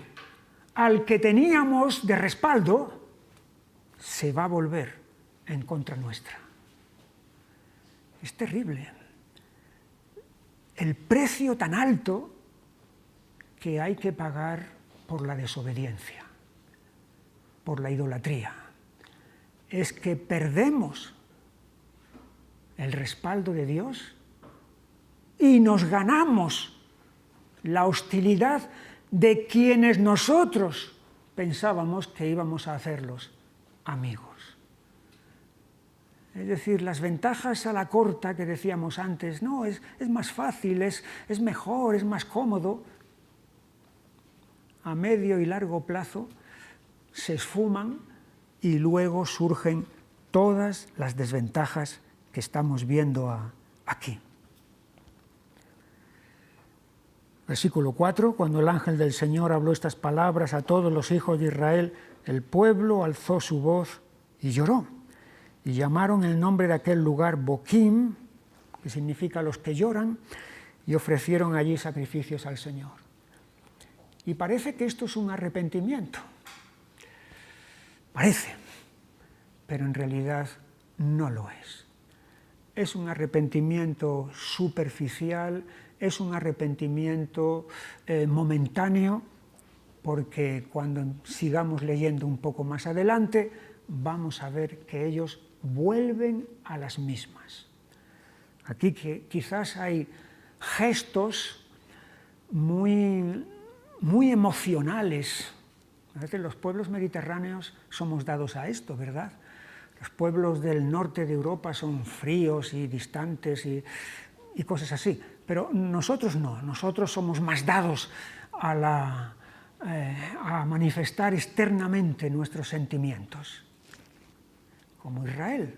al que teníamos de respaldo, se va a volver en contra nuestra. Es terrible. El precio tan alto que hay que pagar por la desobediencia, por la idolatría, es que perdemos el respaldo de Dios y nos ganamos la hostilidad de quienes nosotros pensábamos que íbamos a hacerlos amigos. Es decir, las ventajas a la corta que decíamos antes, no, es más fácil, es mejor, es más cómodo, a medio y largo plazo se esfuman y luego surgen todas las desventajas que estamos viendo aquí. Versículo 4, cuando el ángel del Señor habló estas palabras a todos los hijos de Israel, el pueblo alzó su voz y lloró. Y llamaron el nombre de aquel lugar Boquim, que significa los que lloran, y ofrecieron allí sacrificios al Señor. Y parece que esto es un arrepentimiento. Parece, pero en realidad no lo es. Es un arrepentimiento superficial, es un arrepentimiento momentáneo, porque cuando sigamos leyendo un poco más adelante, vamos a ver que ellos vuelven a las mismas. Aquí quizás hay gestos muy emocionales. A veces los pueblos mediterráneos somos dados a esto, ¿verdad? Los pueblos del norte de Europa son fríos y distantes y cosas así, pero nosotros no, nosotros somos más dados a manifestar externamente nuestros sentimientos, como Israel.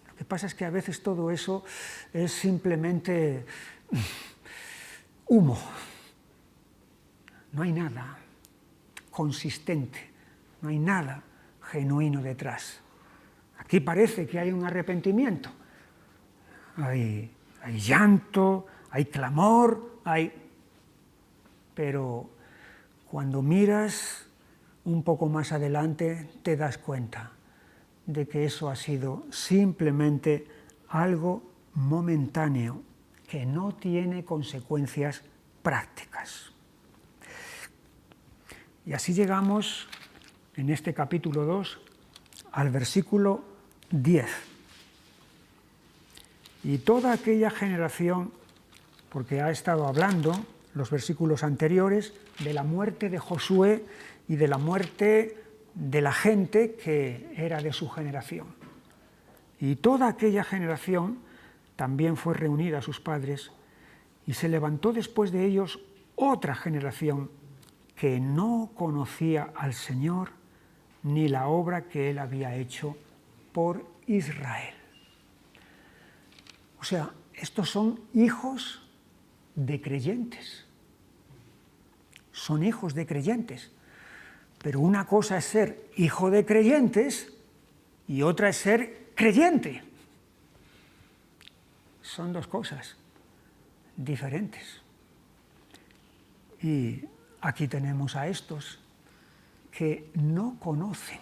Lo que pasa es que a veces todo eso es simplemente humo, no hay nada consistente, no hay nada genuino detrás. Aquí parece que hay un arrepentimiento, hay llanto, hay clamor, pero cuando miras un poco más adelante te das cuenta de que eso ha sido simplemente algo momentáneo que no tiene consecuencias prácticas. Y así llegamos en este capítulo 2 al versículo 10. Y toda aquella generación, porque ha estado hablando los versículos anteriores de la muerte de Josué y de la muerte de la gente que era de su generación. Y toda aquella generación también fue reunida a sus padres, y se levantó después de ellos otra generación que no conocía al Señor ni la obra que Él había hecho por Israel. O sea, estos son hijos de creyentes. Son hijos de creyentes. Pero una cosa es ser hijo de creyentes y otra es ser creyente. Son dos cosas diferentes. Y aquí tenemos a estos que no conocen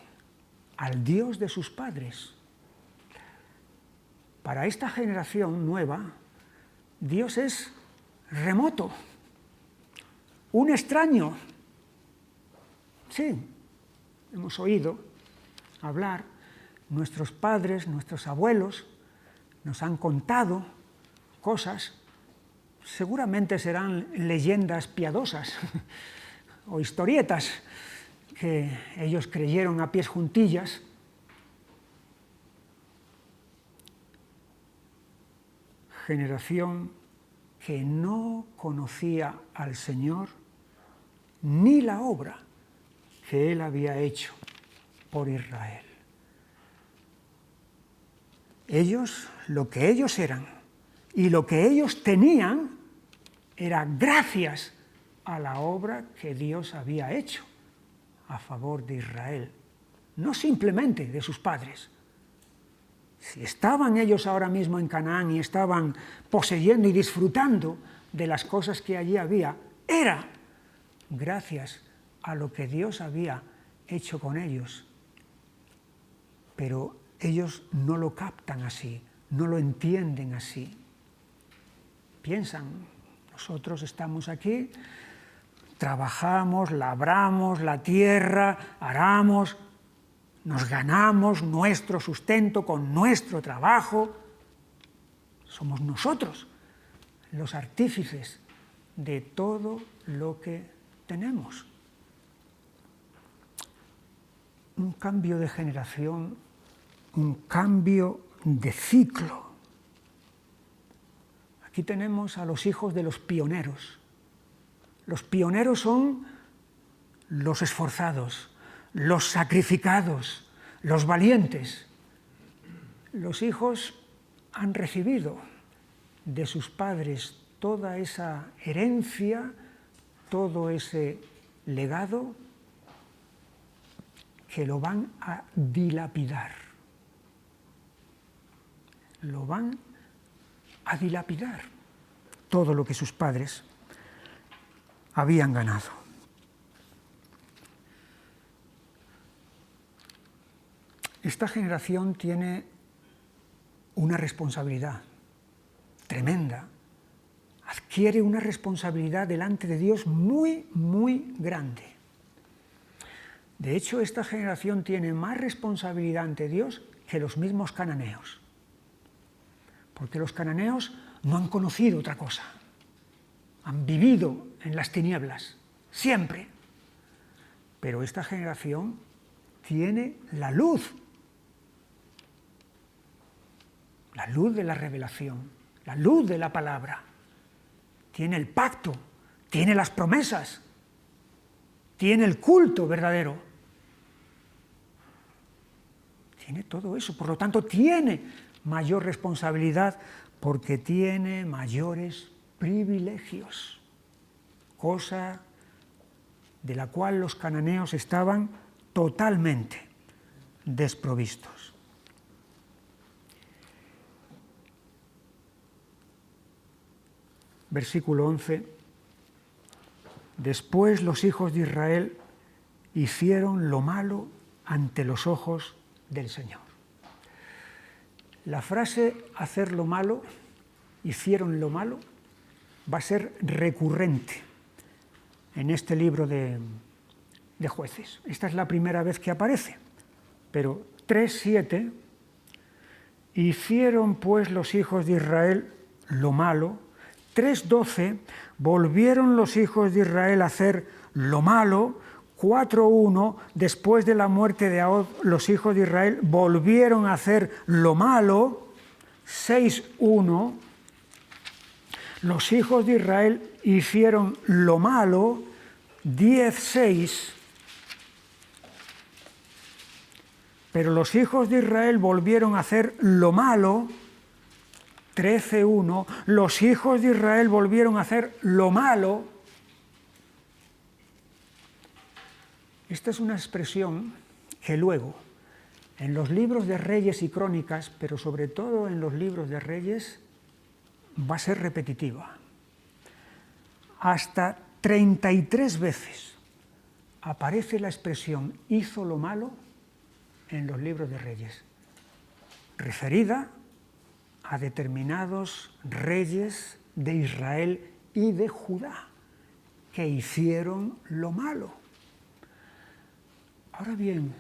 al Dios de sus padres. Para esta generación nueva, Dios es remoto, un extraño. Sí, hemos oído hablar, nuestros padres, nuestros abuelos nos han contado cosas, seguramente serán leyendas piadosas o historietas que ellos creyeron a pies juntillas. Generación que no conocía al Señor ni la obra que Él había hecho por Israel. Ellos, lo que ellos eran y lo que ellos tenían era gracias a la obra que Dios había hecho a favor de Israel, no simplemente de sus padres. Si estaban ellos ahora mismo en Canaán y estaban poseyendo y disfrutando de las cosas que allí había, era gracias a lo que Dios había hecho con ellos. Pero ellos no lo captan así, no lo entienden así. Piensan, nosotros estamos aquí, trabajamos, labramos la tierra, aramos, nos ganamos nuestro sustento con nuestro trabajo. Somos nosotros los artífices de todo lo que tenemos. Un cambio de generación, un cambio de ciclo. Aquí tenemos a los hijos de los pioneros. Los pioneros son los esforzados, los sacrificados, los valientes. Los hijos han recibido de sus padres toda esa herencia, todo ese legado, que lo van a dilapidar. Lo van a dilapidar todo lo que sus padres habían ganado. Esta generación tiene una responsabilidad tremenda, adquiere una responsabilidad delante de Dios muy, muy grande. De hecho, esta generación tiene más responsabilidad ante Dios que los mismos cananeos, porque los cananeos no han conocido otra cosa, han vivido en las tinieblas, siempre. Pero esta generación tiene la luz la luz de la revelación, la luz de la palabra. Tiene el pacto, tiene las promesas, tiene el culto verdadero. Tiene todo eso, por lo tanto tiene mayor responsabilidad porque tiene mayores privilegios, cosa de la cual los cananeos estaban totalmente desprovistos. Versículo 11. Después los hijos de Israel hicieron lo malo ante los ojos del Señor. La frase hacer lo malo, hicieron lo malo, va a ser recurrente en este libro de Jueces. Esta es la primera vez que aparece, pero 3:7, hicieron pues los hijos de Israel lo malo. 3:12, volvieron los hijos de Israel a hacer lo malo. 4:1, después de la muerte de Ahod, los hijos de Israel volvieron a hacer lo malo. 6:1, los hijos de Israel hicieron lo malo. 10:6, pero los hijos de Israel volvieron a hacer lo malo. 13:1, los hijos de Israel volvieron a hacer lo malo. Esta es una expresión que luego, en los libros de Reyes y Crónicas, pero sobre todo en los libros de Reyes, va a ser repetitiva. Hasta 33 veces aparece la expresión hizo lo malo en los libros de Reyes, referida a determinados reyes de Israel y de Judá que hicieron lo malo. Ahora bien,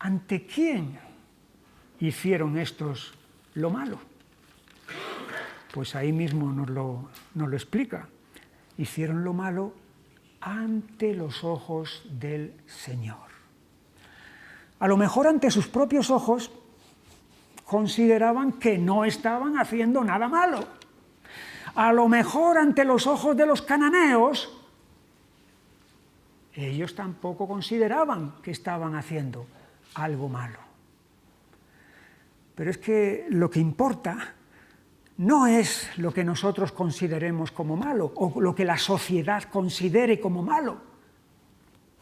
¿ante quién hicieron estos lo malo? Pues ahí mismo nos lo explica. Hicieron lo malo ante los ojos del Señor. A lo mejor ante sus propios ojos consideraban que no estaban haciendo nada malo. A lo mejor ante los ojos de los cananeos, ellos tampoco consideraban que estaban haciendo algo malo. Pero es que lo que importa no es lo que nosotros consideremos como malo o lo que la sociedad considere como malo,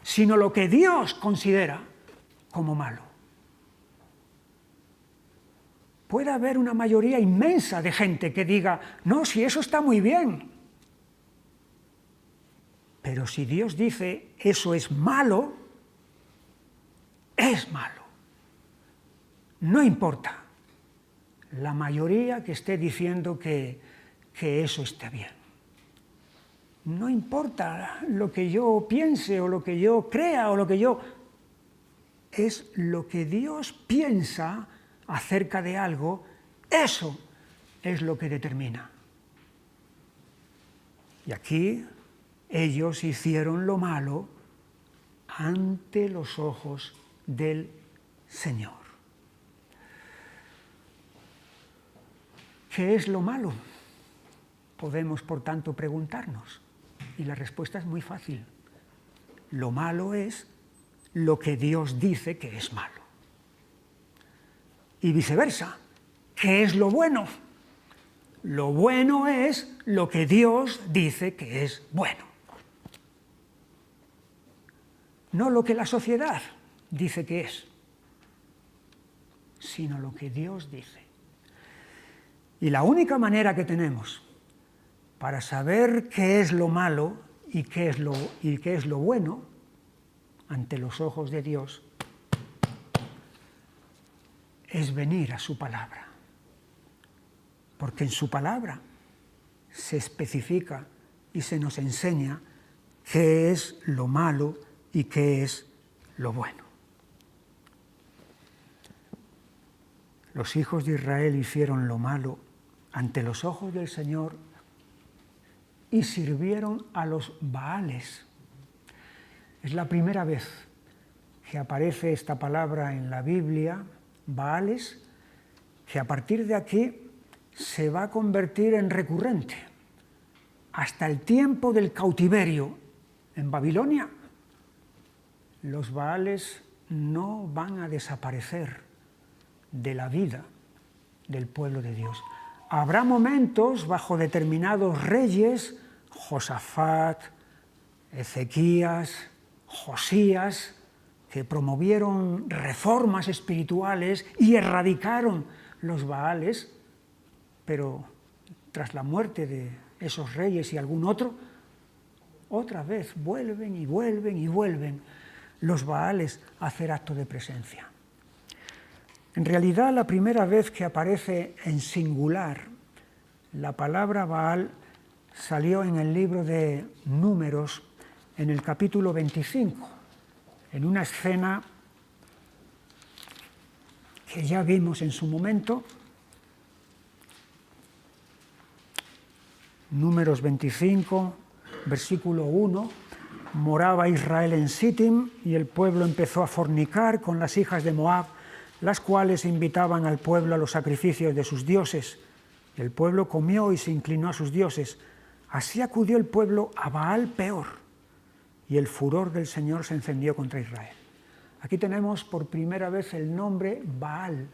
sino lo que Dios considera como malo. Puede haber una mayoría inmensa de gente que diga, no, si eso está muy bien. Pero si Dios dice eso es malo, es malo. No importa la mayoría que esté diciendo que eso esté bien. No importa lo que yo piense o lo que yo crea o lo que yo... Es lo que Dios piensa acerca de algo, eso es lo que determina. Y aquí ellos hicieron lo malo ante los ojos del Señor. ¿Qué es lo malo? Podemos, por tanto, preguntarnos. Y la respuesta es muy fácil. Lo malo es lo que Dios dice que es malo. Y viceversa, ¿qué es lo bueno? Lo bueno es lo que Dios dice que es bueno. No lo que la sociedad dice que es, sino lo que Dios dice. Y la única manera que tenemos para saber qué es lo malo y qué es lo bueno ante los ojos de Dios es venir a su palabra. Porque en su palabra se especifica y se nos enseña qué es lo malo y qué es lo bueno. Los hijos de Israel hicieron lo malo ante los ojos del Señor y sirvieron a los Baales. Es la primera vez que aparece esta palabra en la Biblia, Baales, que a partir de aquí se va a convertir en recurrente. Hasta el tiempo del cautiverio en Babilonia, los Baales no van a desaparecer de la vida del pueblo de Dios. Habrá momentos bajo determinados reyes, Josafat, Ezequías, Josías, que promovieron reformas espirituales y erradicaron los Baales, pero tras la muerte de esos reyes y algún otro, otra vez vuelven y vuelven y vuelven los Baales a hacer acto de presencia. En realidad, la primera vez que aparece en singular la palabra Baal salió en el libro de Números, en el capítulo 25, en una escena que ya vimos en su momento. Números 25, versículo 1, moraba Israel en Sittim y el pueblo empezó a fornicar con las hijas de Moab, las cuales invitaban al pueblo a los sacrificios de sus dioses. El pueblo comió y se inclinó a sus dioses. Así acudió el pueblo a Baal Peor, y el furor del Señor se encendió contra Israel. Aquí tenemos por primera vez el nombre Baal,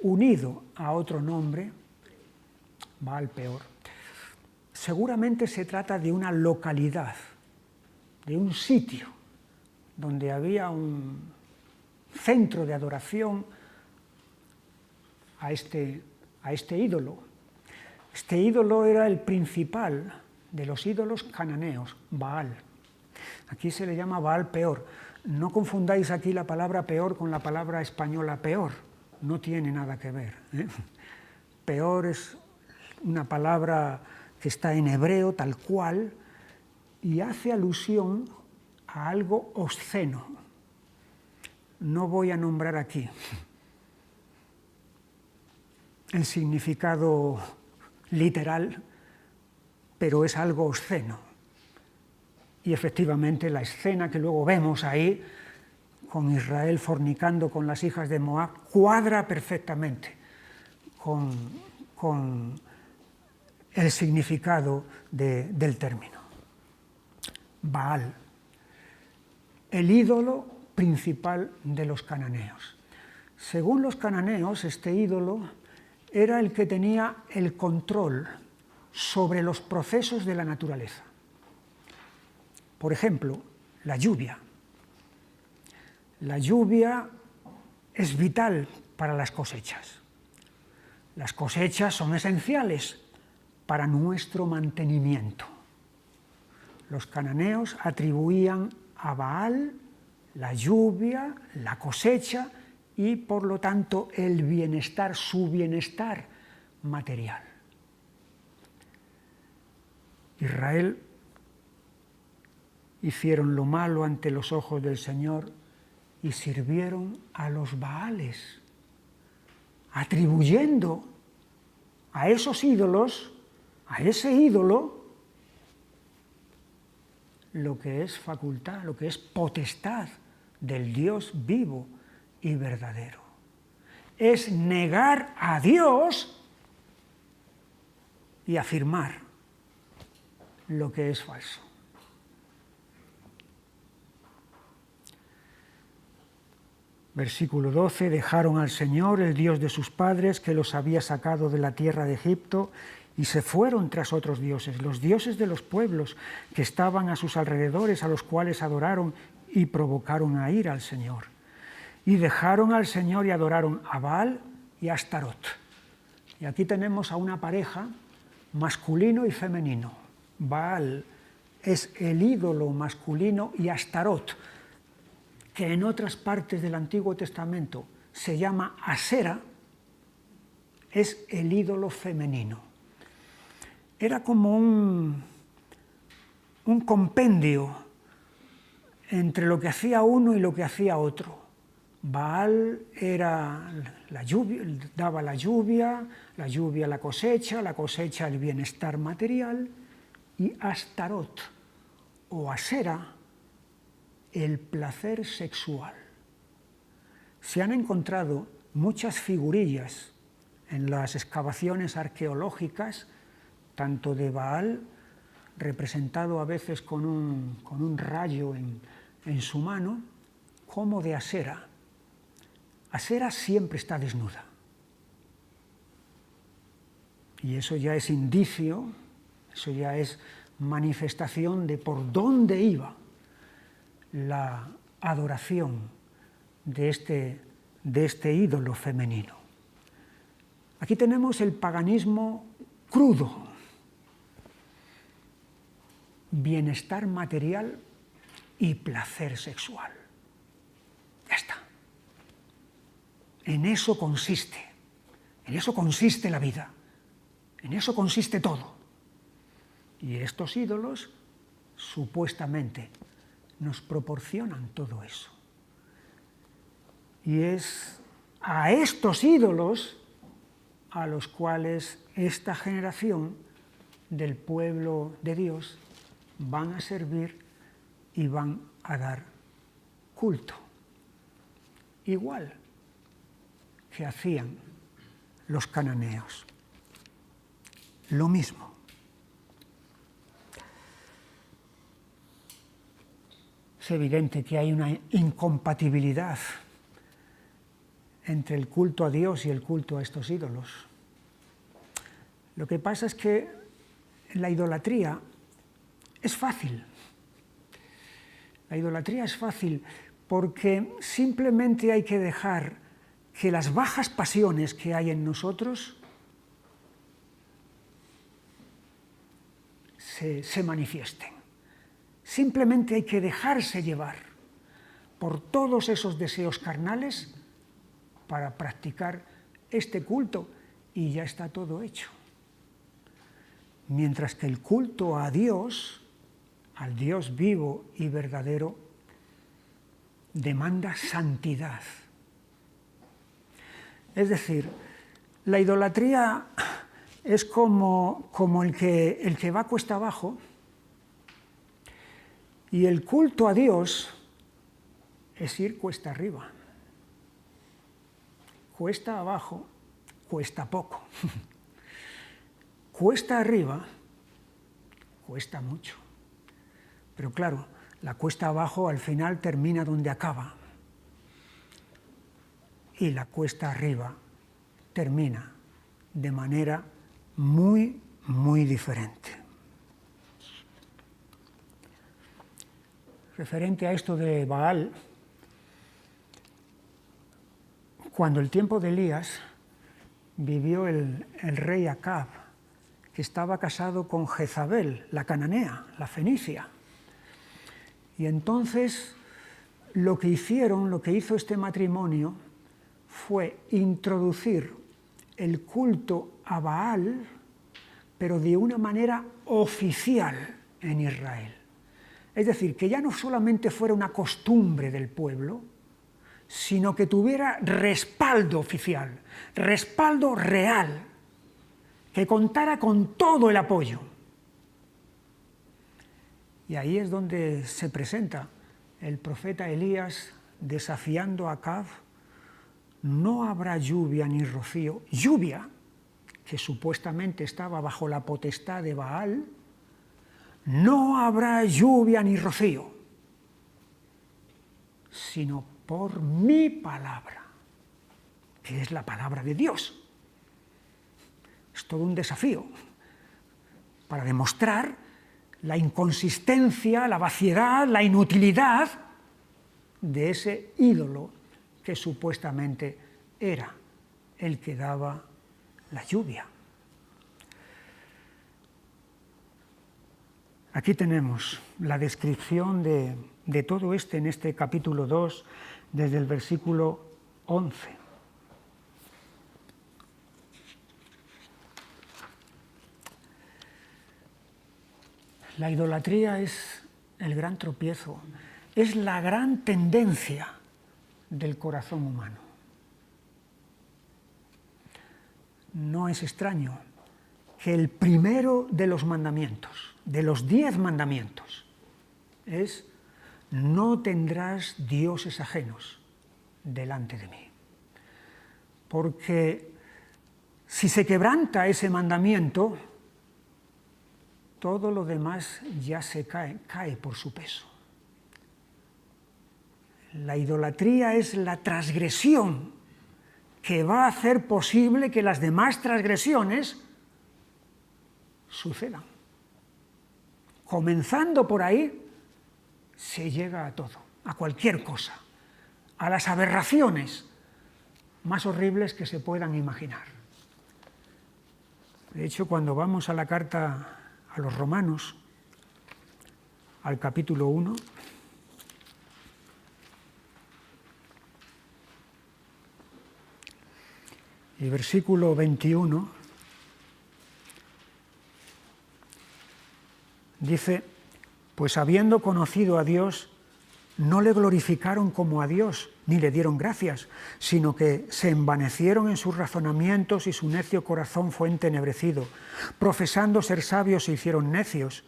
unido a otro nombre, Baal Peor. Seguramente se trata de una localidad, de un sitio donde había un centro de adoración a este ídolo. Este ídolo era el principal de los ídolos cananeos, Baal. Aquí se le llama Baal Peor. No confundáis aquí la palabra peor con la palabra española peor, no tiene nada que ver, ¿eh? Peor es una palabra que está en hebreo tal cual y hace alusión a algo obsceno. No voy a nombrar aquí el significado literal, pero es algo obsceno. Y efectivamente la escena que luego vemos ahí, con Israel fornicando con las hijas de Moab, cuadra perfectamente con el significado del término. Baal, el ídolo principal de los cananeos. Según los cananeos, este ídolo era el que tenía el control sobre los procesos de la naturaleza. Por ejemplo, la lluvia. La lluvia es vital para las cosechas. Las cosechas son esenciales para nuestro mantenimiento. Los cananeos atribuían a Baal la lluvia, la cosecha y, por lo tanto, el bienestar, su bienestar material. Israel hicieron lo malo ante los ojos del Señor y sirvieron a los Baales, atribuyendo a esos ídolos, a ese ídolo, lo que es facultad, lo que es potestad del Dios vivo y verdadero. Es negar a Dios y afirmar lo que es falso. Versículo 12, dejaron al Señor, el Dios de sus padres, que los había sacado de la tierra de Egipto, y se fueron tras otros dioses, los dioses de los pueblos que estaban a sus alrededores, a los cuales adoraron y provocaron a ira al Señor. Y dejaron al Señor y adoraron a Baal y a Astarot. Y aquí tenemos a una pareja masculino y femenino. Baal es el ídolo masculino y Astarot, que en otras partes del Antiguo Testamento se llama Asera, es el ídolo femenino. Era como un compendio entre lo que hacía uno y lo que hacía otro. Baal era la lluvia, daba la lluvia la cosecha el bienestar material, y Astarot o Asera el placer sexual. Se han encontrado muchas figurillas en las excavaciones arqueológicas, tanto de Baal, representado a veces con un rayo en su mano, como de Asera. Asera siempre está desnuda. Y eso ya es indicio, eso ya es manifestación de por dónde iba la adoración de este ídolo femenino. Aquí tenemos el paganismo crudo, bienestar material y placer sexual. Ya está. En eso consiste la vida, en eso consiste todo. Y estos ídolos supuestamente nos proporcionan todo eso. Y es a estos ídolos a los cuales esta generación del pueblo de Dios van a servir y van a dar culto. Igual que hacían los cananeos. Lo mismo. Es evidente que hay una incompatibilidad entre el culto a Dios y el culto a estos ídolos. Lo que pasa es que la idolatría es fácil. La idolatría es fácil porque simplemente hay que dejar que las bajas pasiones que hay en nosotros se manifiesten. Simplemente hay que dejarse llevar por todos esos deseos carnales para practicar este culto y ya está todo hecho. Mientras que el culto a Dios, al Dios vivo y verdadero, demanda santidad. Es decir, la idolatría es como el que va cuesta abajo, y el culto a Dios es ir cuesta arriba. Cuesta abajo, cuesta poco. Cuesta arriba, cuesta mucho. Pero claro, la cuesta abajo al final termina donde acaba. Y la cuesta arriba termina de manera muy, muy diferente. Referente a esto de Baal, cuando el tiempo de Elías vivió el rey Acab, que estaba casado con Jezabel, la cananea, la fenicia. Y entonces lo que hizo este matrimonio fue introducir el culto a Baal, pero de una manera oficial en Israel. Es decir, que ya no solamente fuera una costumbre del pueblo, sino que tuviera respaldo oficial, respaldo real, que contara con todo el apoyo. Y ahí es donde se presenta el profeta Elías desafiando a Acab. No habrá lluvia ni rocío. Lluvia, que supuestamente estaba bajo la potestad de Baal, no habrá lluvia ni rocío, sino por mi palabra, que es la palabra de Dios. Es todo un desafío para demostrar la inconsistencia, la vaciedad, la inutilidad de ese ídolo que supuestamente era el que daba la lluvia. Aquí tenemos la descripción de todo en este capítulo 2, desde el versículo 11. La idolatría es el gran tropiezo, es la gran tendencia del corazón humano. No es extraño que el primero de los mandamientos, de los 10 mandamientos, es: no tendrás dioses ajenos delante de mí. Porque Si se quebranta ese mandamiento, todo lo demás ya se cae por su peso. La idolatría es la transgresión que va a hacer posible que las demás transgresiones sucedan. Comenzando por ahí, se llega a todo, a cualquier cosa, a las aberraciones más horribles que se puedan imaginar. De hecho, cuando vamos a la carta a los Romanos, al capítulo 1, y versículo 21, dice: pues habiendo conocido a Dios, no le glorificaron como a Dios, ni le dieron gracias, sino que se envanecieron en sus razonamientos y su necio corazón fue entenebrecido. Profesando ser sabios se hicieron necios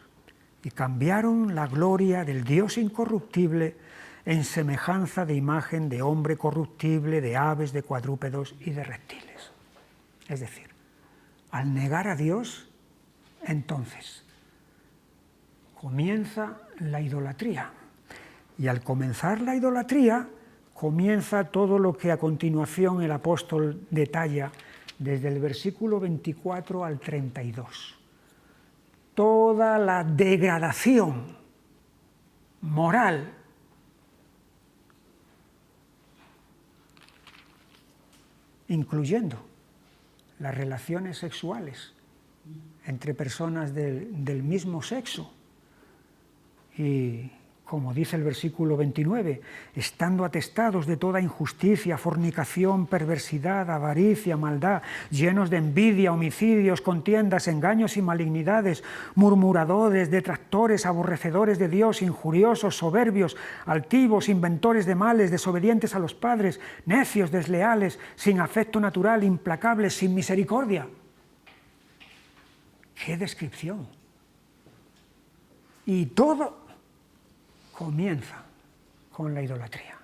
y cambiaron la gloria del Dios incorruptible en semejanza de imagen de hombre corruptible, de aves, de cuadrúpedos y de reptiles. Es decir, al negar a Dios, entonces comienza la idolatría. Y al comenzar la idolatría, comienza todo lo que a continuación el apóstol detalla desde el versículo 24 al 32. Toda la degradación moral incluyendo las relaciones sexuales entre personas del mismo sexo. Y como dice el versículo 29, estando atestados de toda injusticia, fornicación, perversidad, avaricia, maldad, llenos de envidia, homicidios, contiendas, engaños y malignidades, murmuradores, detractores, aborrecedores de Dios, injuriosos, soberbios, altivos, inventores de males, desobedientes a los padres, necios, desleales, sin afecto natural, implacables, sin misericordia. ¡Qué descripción! Y todo comienza con la idolatría.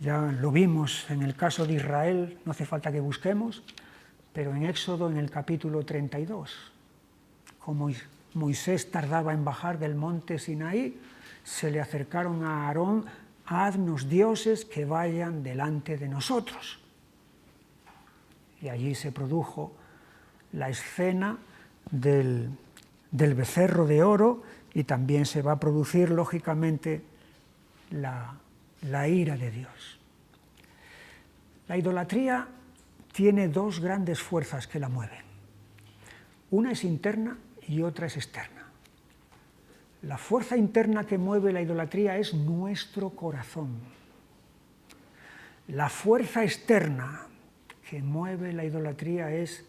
Ya lo vimos en el caso de Israel, no hace falta que busquemos, pero en Éxodo, en el capítulo 32, como Moisés tardaba en bajar del monte Sinaí, se le acercaron a Aarón: haznos dioses que vayan delante de nosotros. Y allí se produjo la escena del becerro de oro, y también se va a producir, lógicamente, la ira de Dios. La idolatría tiene dos grandes fuerzas que la mueven. Una es interna y otra es externa. La fuerza interna que mueve la idolatría es nuestro corazón. La fuerza externa que mueve la idolatría es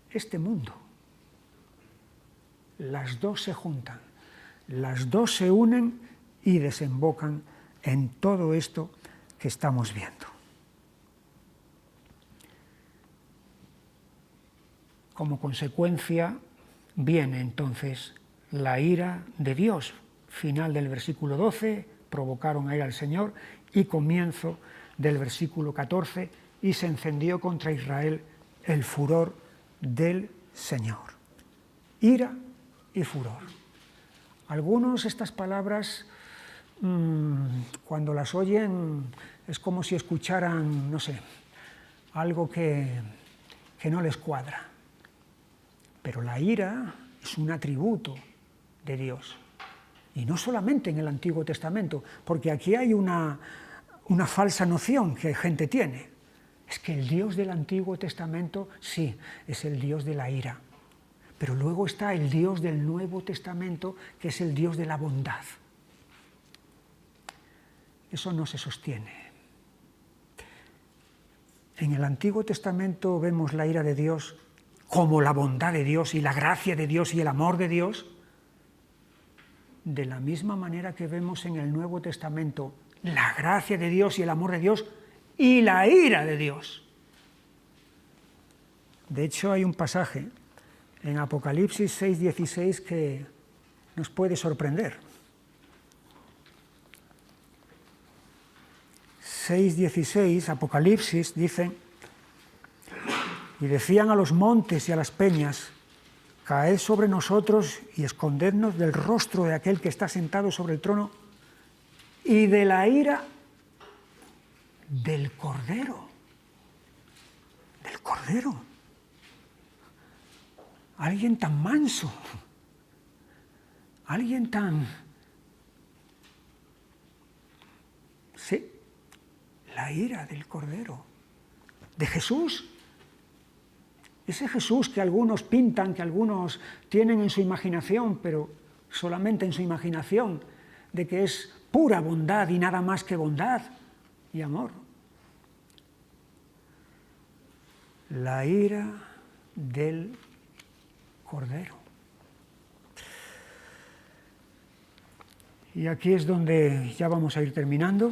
este mundo. Las dos se juntan, las dos se unen y desembocan en todo esto que estamos viendo. Como consecuencia viene entonces la ira de Dios. Final del versículo 12, provocaron a ira al Señor, y comienzo del versículo 14, y se encendió contra Israel el furor del Señor. Ira y furor. Algunos estas palabras, cuando las oyen, es como si escucharan, no sé, algo que no les cuadra. Pero la ira es un atributo de Dios. Y no solamente en el Antiguo Testamento, porque aquí hay una falsa noción que gente tiene. Es que el Dios del Antiguo Testamento, sí, es el Dios de la ira. Pero luego está el Dios del Nuevo Testamento, que es el Dios de la bondad. Eso no se sostiene. En el Antiguo Testamento vemos la ira de Dios como la bondad de Dios y la gracia de Dios y el amor de Dios, de la misma manera que vemos en el Nuevo Testamento la gracia de Dios y el amor de Dios y la ira de Dios. De hecho, hay un pasaje en Apocalipsis 6:16 que nos puede sorprender. 6:16, Apocalipsis, dicen: y decían a los montes y a las peñas: caed sobre nosotros y escondednos del rostro de aquel que está sentado sobre el trono y de la ira del Cordero. Del Cordero. Alguien tan manso, alguien tan... Sí, la ira del Cordero. De Jesús. Ese Jesús que algunos pintan, que algunos tienen en su imaginación, pero solamente en su imaginación, de que es pura bondad y nada más que bondad y amor. La ira del Cordero. Y aquí es donde ya vamos a ir terminando.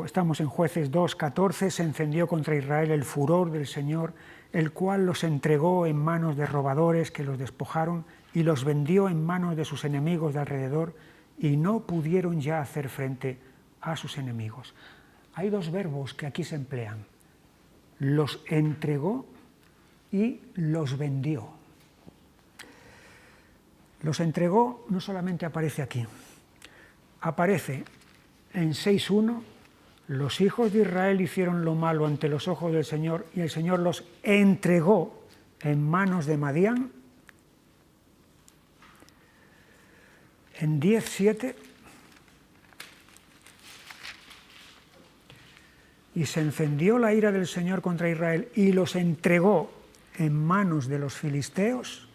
Estamos en Jueces 2:14, se encendió contra Israel el furor del Señor, el cual los entregó en manos de robadores que los despojaron y los vendió en manos de sus enemigos de alrededor, y no pudieron ya hacer frente a sus enemigos. Hay dos verbos que aquí se emplean: los entregó y los vendió. Los entregó no solamente aparece aquí, aparece en 6:1, los hijos de Israel hicieron lo malo ante los ojos del Señor y el Señor los entregó en manos de Madián. En 10:7, y se encendió la ira del Señor contra Israel y los entregó en manos de los filisteos.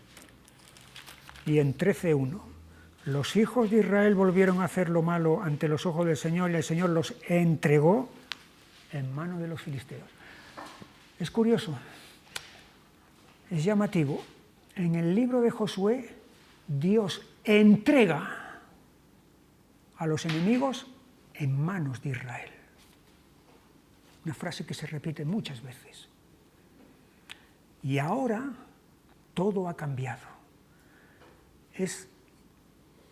Y en 13:1, los hijos de Israel volvieron a hacer lo malo ante los ojos del Señor y el Señor los entregó en manos de los filisteos. Es curioso, es llamativo. En el libro de Josué, Dios entrega a los enemigos en manos de Israel. Una frase que se repite muchas veces. Y ahora todo ha cambiado. Es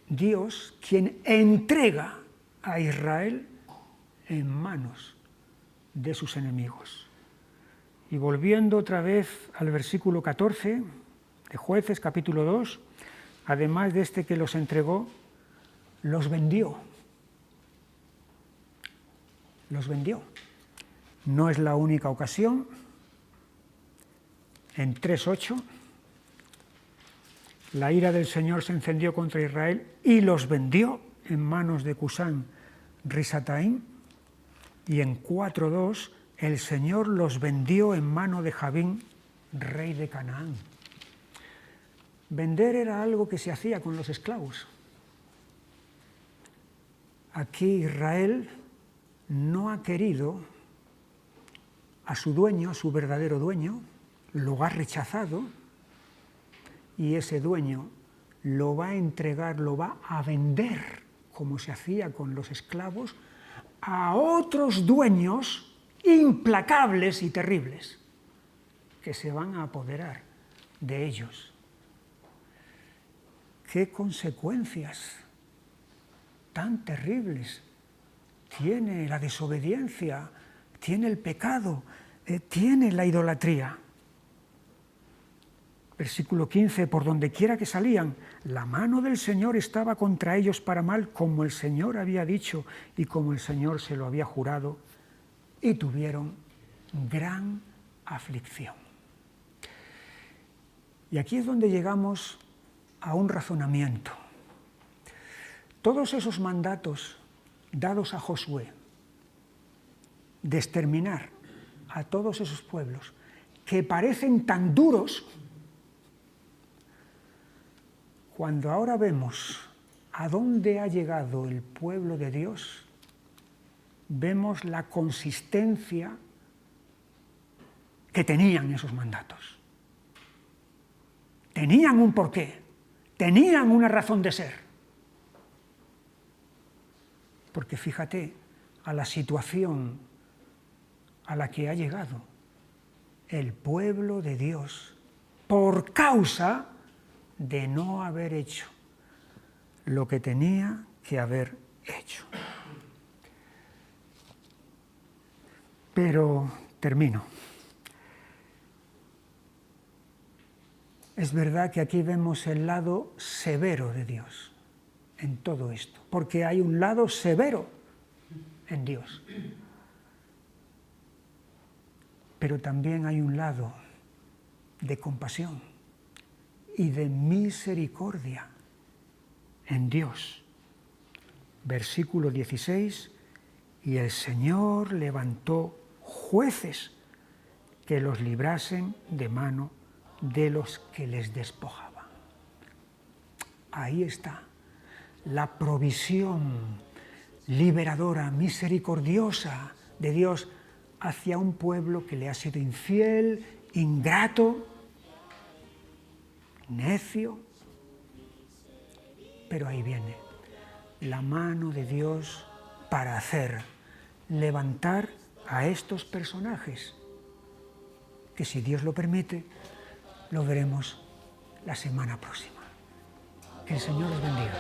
Dios quien entrega a Israel en manos de sus enemigos. Y volviendo otra vez al versículo 14 de Jueces, capítulo 2, además de este que los entregó, los vendió. Los vendió. No es la única ocasión. En 3:8, la ira del Señor se encendió contra Israel y los vendió en manos de Cusán Risataim. Y en 4:2, el Señor los vendió en mano de Jabín, rey de Canaán. Vender era algo que se hacía con los esclavos. Aquí Israel no ha querido a su dueño, a su verdadero dueño, lo ha rechazado, y ese dueño lo va a entregar, lo va a vender, como se hacía con los esclavos, a otros dueños implacables y terribles, que se van a apoderar de ellos. ¿Qué consecuencias tan terribles tiene la desobediencia, tiene el pecado, tiene la idolatría? Versículo 15, por donde quiera que salían, la mano del Señor estaba contra ellos para mal, como el Señor había dicho y como el Señor se lo había jurado, y tuvieron gran aflicción. Y aquí es donde llegamos a un razonamiento. Todos esos mandatos dados a Josué de exterminar a todos esos pueblos que parecen tan duros, cuando ahora vemos a dónde ha llegado el pueblo de Dios, vemos la consistencia que tenían esos mandatos. Tenían un porqué, tenían una razón de ser. Porque fíjate a la situación a la que ha llegado el pueblo de Dios por causa de no haber hecho lo que tenía que haber hecho. Pero termino. Es verdad que aquí vemos el lado severo de Dios en todo esto, porque hay un lado severo en Dios. Pero también hay un lado de compasión y de misericordia en Dios. Versículo 16, y el Señor levantó jueces que los librasen de mano de los que les despojaban. Ahí está la provisión liberadora, misericordiosa de Dios hacia un pueblo que le ha sido infiel, ingrato, necio. Pero ahí viene la mano de Dios para levantar a estos personajes, que si Dios lo permite, lo veremos la semana próxima. Que el Señor os bendiga.